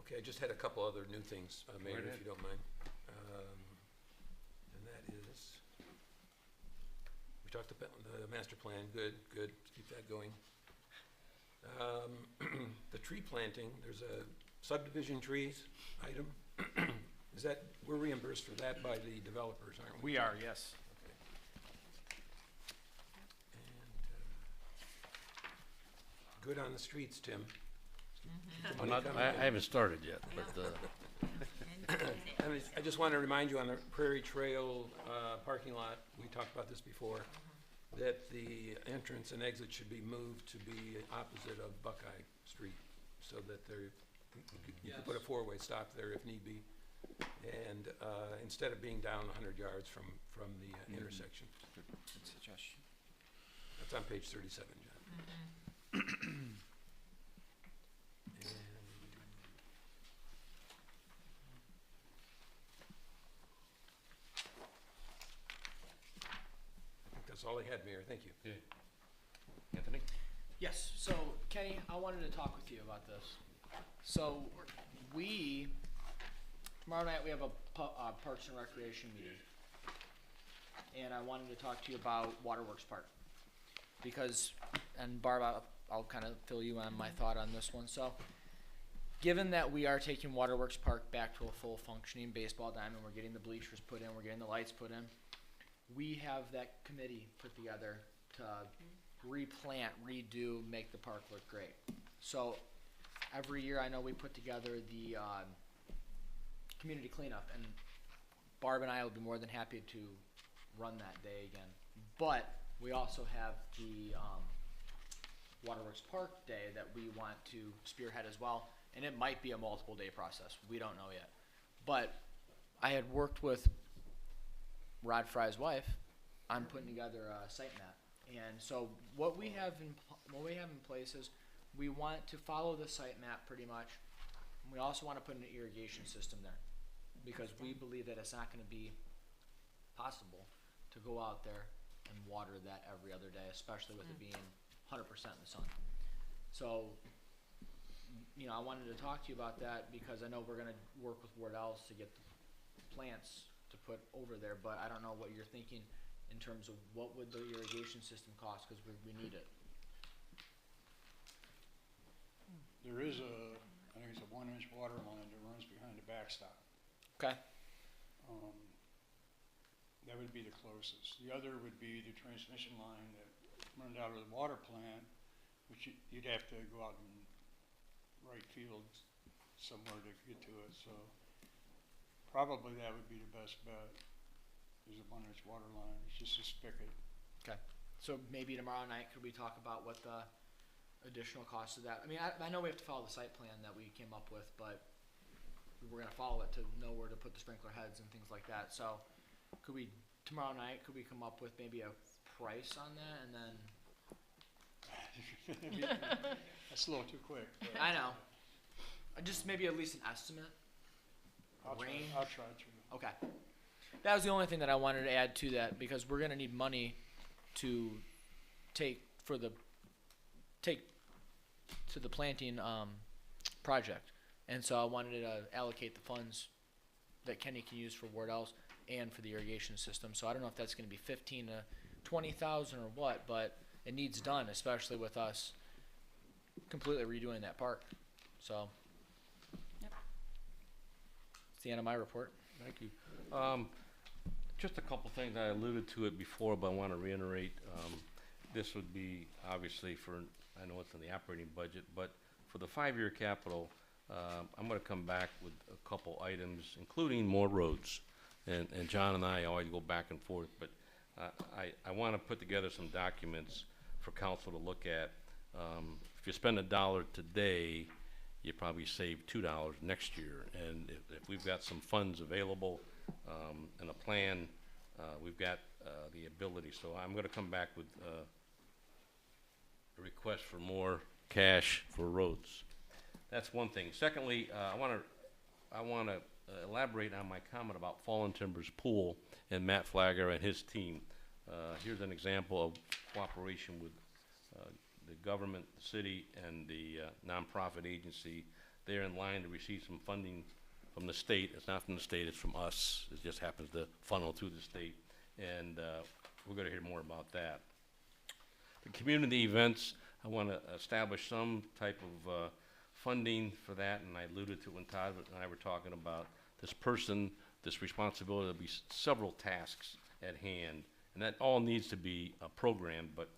Okay, I just had a couple other new things, Mayor, Go if ahead. you don't mind. And that is, we talked about the master plan, good, let's keep that going. The tree planting, there's a subdivision trees item. Is that, we're reimbursed for that by the developers, aren't we? We are, yes. Good on the streets, Tim. I'm not, I haven't started yet, but, I just want to remind you on the Prairie Trail parking lot, we talked about this before, that the entrance and exit should be moved to be opposite of Buckeye Street, so that you can put a four-way stop there if need be. And instead of being down 100 yards from the intersection. Good suggestion. That's on page 37, John. And I think that's all I had, Mayor. Thank you. Okay. Anthony? Yes, so Kenny, I wanted to talk with you about this. So tomorrow night we have a Parks and Recreation meeting. And I wanted to talk to you about Waterworks Park. Because, and Barb, I'll kind of fill you on my thought on this one. So, given that we are taking Waterworks Park back to a full functioning baseball diamond, we're getting the bleachers put in, we're getting the lights put in, we have that committee put together to replant, redo, make the park look great. So every year I know we put together the community cleanup, and Barb and I will be more than happy to run that day again. But we also have the Waterworks Park Day that we want to spearhead as well, and it might be a multiple day process. We don't know yet. But I had worked with Rod Fry's wife on putting together a site map. And so what we have in place is we want to follow the site map pretty much. And we also want to put an irrigation system there because we believe that it's not going to be possible to go out there and water that every other day, especially with it being 100% in the sun. So, you know, I wanted to talk to you about that because I know we're going to work with Ward Ellis to get the plants to put over there, but I don't know what you're thinking in terms of what would the irrigation system cost, because we need it. There is I think it's a 1-inch water line that runs behind the backstop. Okay. That would be the closest. The other would be the transmission line that runs out of the water plant, which you'd have to go out in right field somewhere to get to it. So probably that would be the best bet. Is a 1-inch water line. It's just a spigot. Okay. So maybe tomorrow night could we talk about what the additional cost of that? I mean, I know we have to follow the site plan that we came up with, but we're going to follow it to know where to put the sprinkler heads and things like that. So could we, tomorrow night, could we come up with maybe a price on that and then? That's a little too quick. I know. Just maybe at least an estimate. I'll try to. Okay. That was the only thing that I wanted to add to that because we're going to need money to take to the planting project. And so I wanted to allocate the funds that Kenny can use for Ward Ellis and for the irrigation system. So I don't know if that's going to be 15 to 20,000 or what, but it needs done, especially with us completely redoing that park. So that's the end of my report. Thank you. Just a couple things. I alluded to it before, but I want to reiterate. This would be obviously for, I know it's in the operating budget, but for the 5-year capital, I'm going to come back with a couple items, including more roads. And John and I always go back and forth, but I want to put together some documents for council to look at. If you spend $1 today, you probably save $2 next year. And if we've got some funds available and a plan, we've got the ability. So I'm going to come back with a request for more cash for roads. That's one thing. Secondly, I want to elaborate on my comment about Fallen Timbers Pool and Matt Flagger and his team. Here's an example of cooperation with the government, the city, and the nonprofit agency. They're in line to receive some funding from the state. It's not from the state, it's from us. It just happens to funnel through the state. And we're going to hear more about that. The community events, I want to establish some type of funding for that, and I alluded to it when Todd and I were talking about this responsibility. There'll be several tasks at hand, and that all needs to be programmed, but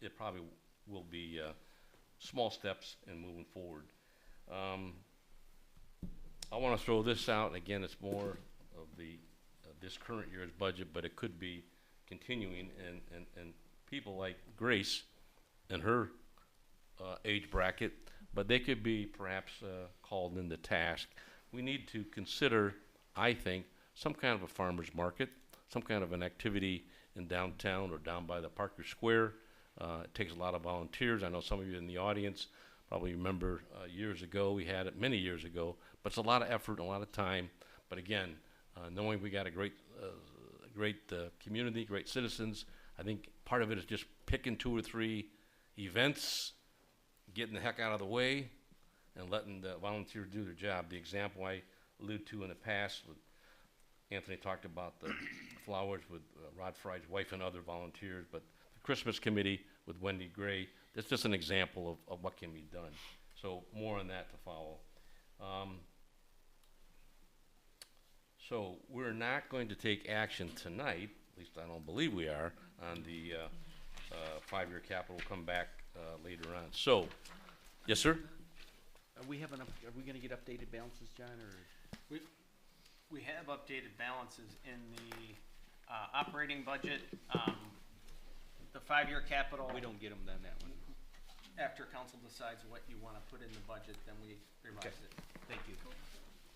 it probably will be small steps in moving forward. I want to throw this out. Again, it's more of this current year's budget, but it could be continuing, and people like Grace and her age bracket, but they could be perhaps called into task. We need to consider I think, some kind of a farmer's market, some kind of an activity in downtown or down by the Parker Square. It takes a lot of volunteers. I know some of you in the audience probably remember years ago, we had it many years ago, but it's a lot of effort, a lot of time. But again, knowing we got a great community, great citizens, I think part of it is just picking 2 or 3 events, getting the heck out of the way, and letting the volunteers do their job. The example I alluded to in the past, Anthony talked about the flowers with Rod Fry's wife and other volunteers, but the Christmas committee with Wendy Gray, that's just an example of what can be done. So more on that to follow. So we're not going to take action tonight, at least I don't believe we are, on the 5-year capital. We'll come back later on. So, yes, sir? Are we gonna get updated balances, John, or? We have updated balances in the operating budget. The 5-year capital. We don't get them then, that one. After council decides what you want to put in the budget, then we revise it. Thank you.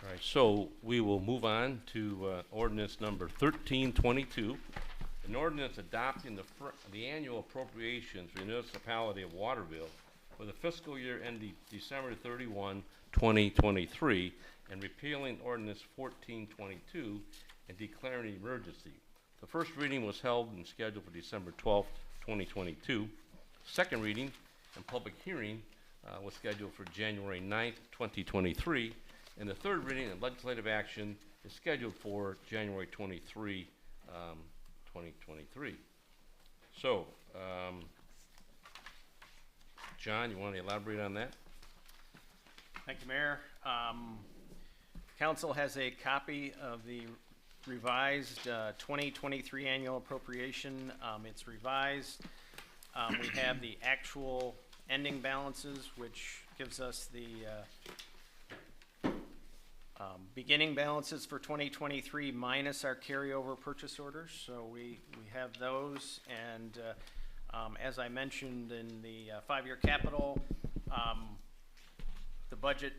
All right, so we will move on to ordinance number 1322, an ordinance adopting the annual appropriations for the municipality of Waterville for the fiscal year ending December 31, 2023, and repealing ordinance 1422 and declaring an emergency. The first reading was held and scheduled for December 12, 2022. Second reading and public hearing was scheduled for January 9th, 2023. And the third reading and legislative action is scheduled for January 23, 2023. So, John, you want to elaborate on that? Thank you, Mayor. Council has a copy of the revised 2023 annual appropriation. It's revised. We have the actual ending balances, which gives us the beginning balances for 2023 minus our carryover purchase orders. So we have those, and as I mentioned in the 5-year capital, the budget,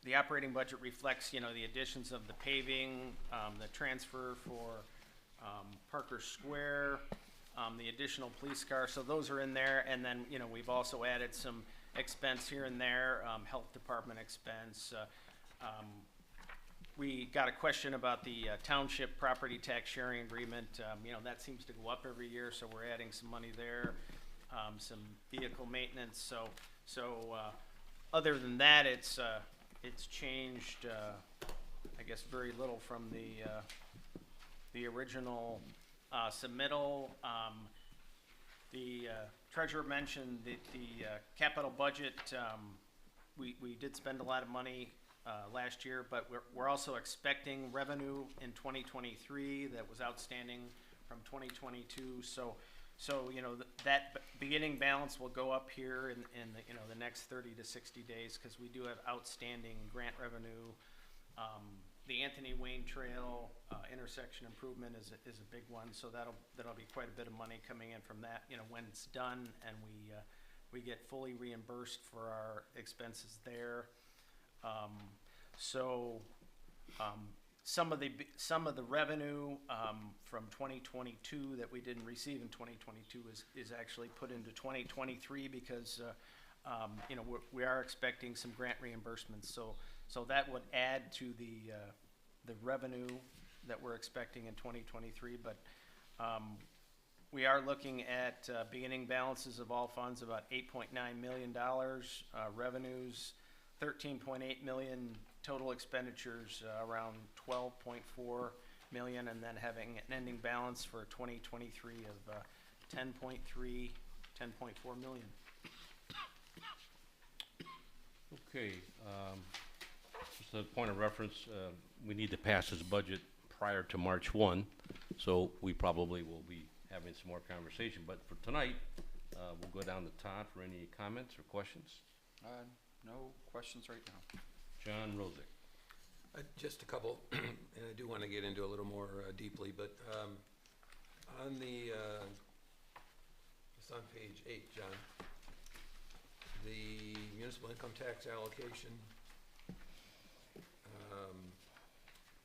the operating budget reflects, the additions of the paving, the transfer for Parker Square, the additional police car. So those are in there, and then we've also added some expense here and there, health department expense. We got a question about the township property tax sharing agreement. That seems to go up every year, so we're adding some money there. Some vehicle maintenance. So other than that, it's changed. I guess very little from the original submittal. The treasurer mentioned the capital budget. We did spend a lot of money last year, but we're also expecting revenue in 2023 that was outstanding from 2022. So that beginning balance will go up here in the next 30 to 60 days, because we do have outstanding grant revenue. The Anthony Wayne Trail intersection improvement is a big one, so that'll be quite a bit of money coming in from that. When it's done, and we get fully reimbursed for our expenses there. Some of the revenue from 2022 that we didn't receive in 2022 is actually put into 2023, because we are expecting some grant reimbursements. So that would add to the revenue that we're expecting in 2023. But we are looking at beginning balances of all funds about $8.9 million, revenues $13.8 million, total expenditures around $12.4 million, and then having an ending balance for 2023 of $10.4 million. Okay, just a point of reference, we need to pass this budget prior to March 1, so we probably will be having some more conversation. But for tonight, we'll go down to Todd for any comments or questions. No questions right now. John Rosick. Just a couple, and I do want to get into a little more deeply, but on the, it's on page 8, John, the municipal income tax allocation,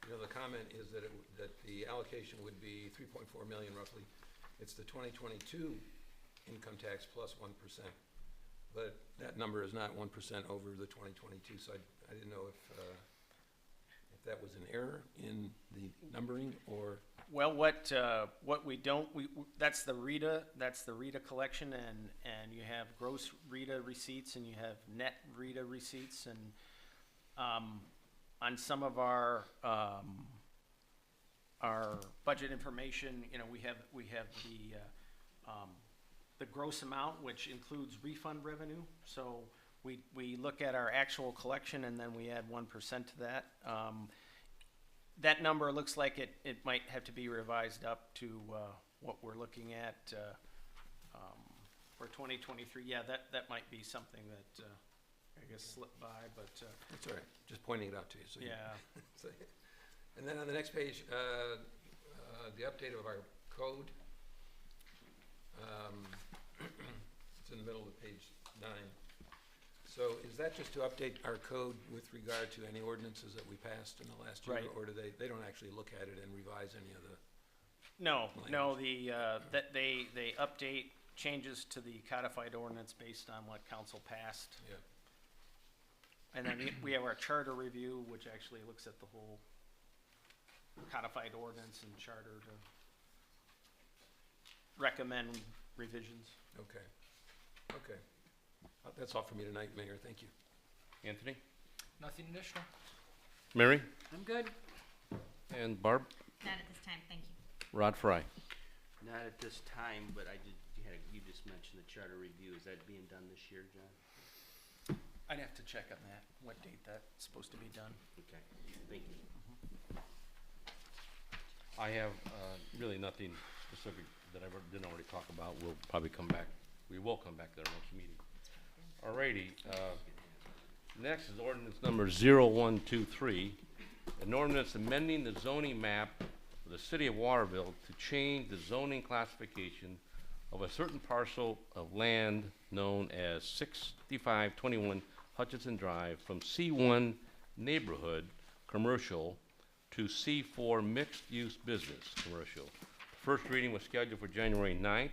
you know, the comment is that that the allocation would be 3.4 million roughly. It's the 2022 income tax plus 1%. But that number is not 1% over the 2022, so I didn't know if that was an error in the numbering or. Well, what we don't, that's the RETA collection, and you have gross RETA receipts and you have net RETA receipts, and on some of our budget information, you know, we have the gross amount, which includes refund revenue. So we look at our actual collection and then we add 1% to that. That number looks like it might have to be revised up to what we're looking at for 2023. Yeah, that might be something that I guess slipped by, but That's all right, just pointing it out to you. So yeah. And then on the next page, the update of our code. It's in the middle of page 9. So is that just to update our code with regard to any ordinances that we passed in the last year? Right. Or do they don't actually look at it and revise any of the? No, that they update changes to the codified ordinance based on what council passed. Yeah. And then we have our charter review, which actually looks at the whole codified ordinance and charter to recommend revisions. Okay. Okay. That's all for me tonight, Mayor. Thank you. Anthony? Nothing additional. Mary? I'm good. And Barb? Not at this time, thank you. Rod Fry? Not at this time, but you just mentioned the charter review. Is that being done this year, John? I'd have to check on that, what date that's supposed to be done. Okay, thank you. I have really nothing specific that I didn't already talk about. We'll probably come back. We will come back to our next meeting. Alrighty. Next is ordinance number 0123, an ordinance amending the zoning map for the city of Waterville to change the zoning classification of a certain parcel of land known as 6521 Hutchinson Drive from C1 neighborhood commercial to C4 mixed-use business commercial. The first reading was scheduled for January 9th.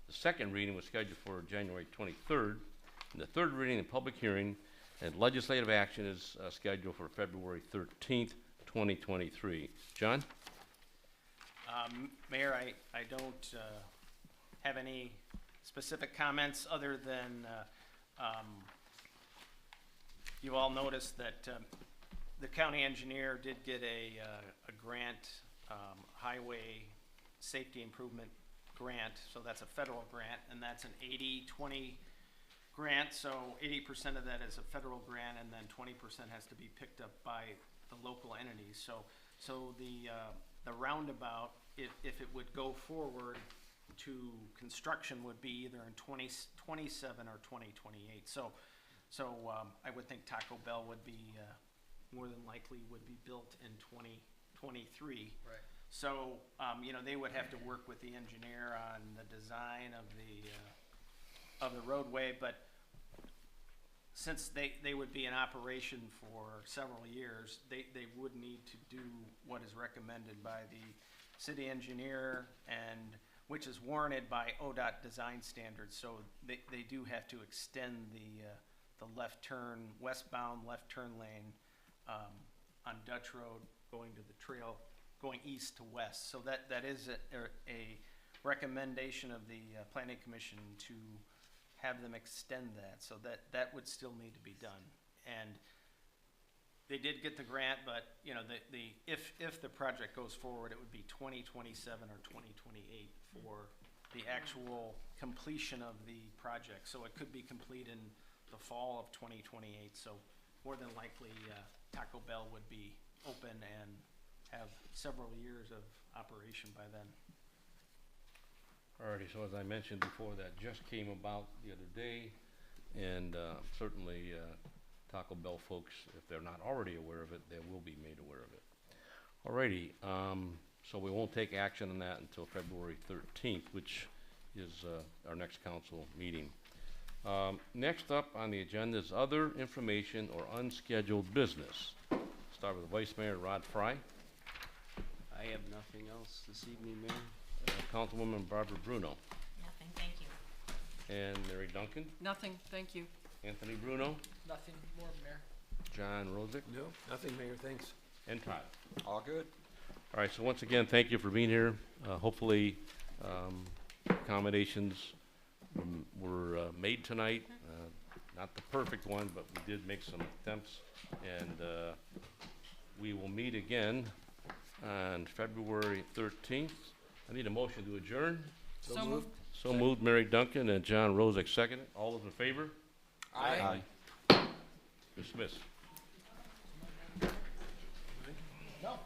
The second reading was scheduled for January 23rd. And the third reading and public hearing and legislative action is scheduled for February 13th, 2023. John? Mayor, I don't have any specific comments other than you all noticed that the county engineer did get a grant, highway safety improvement grant, so that's a federal grant, and that's an 80-20 grant, so 80% of that is a federal grant, and then 20% has to be picked up by the local entities. So the roundabout, if it would go forward to construction, would be either in 2027 or 2028. So I would think Taco Bell would be more than likely would be built in 2023. Right. So you know, they would have to work with the engineer on the design of the roadway, but since they would be in operation for several years, they would need to do what is recommended by the city engineer, and which is warranted by ODOT design standards. So they do have to extend the left turn, westbound left turn lane on Dutch Road going to the trail, going east to west. So that is a recommendation of the Planning Commission to have them extend that. So that would still need to be done. And they did get the grant, but you know, if the project goes forward, it would be 2027 or 2028 for the actual completion of the project. So it could be complete in the fall of 2028. So more than likely, Taco Bell would be open and have several years of operation by then. Alrighty, so as I mentioned before, that just came about the other day, and certainly Taco Bell folks, if they're not already aware of it, they will be made aware of it. Alrighty, so we won't take action on that until February 13th, which is our next council meeting. Next up on the agenda is other information or unscheduled business. Start with Vice Mayor Rod Fry. I have nothing else this evening, Mayor. Councilwoman Barbara Bruno. Nothing, thank you. And Mary Duncan. Nothing, thank you. Anthony Bruno. Nothing more, Mayor. John Rosick. No, nothing, Mayor, thanks. And Todd. All good. All right, so once again, thank you for being here. Hopefully, accommodations were made tonight. Not the perfect one, but we did make some attempts. And we will meet again on February 13th. I need a motion to adjourn. So moved. So moved, Mary Duncan and John Rosick, seconded. All those in favor? Aye. Dismissed. No.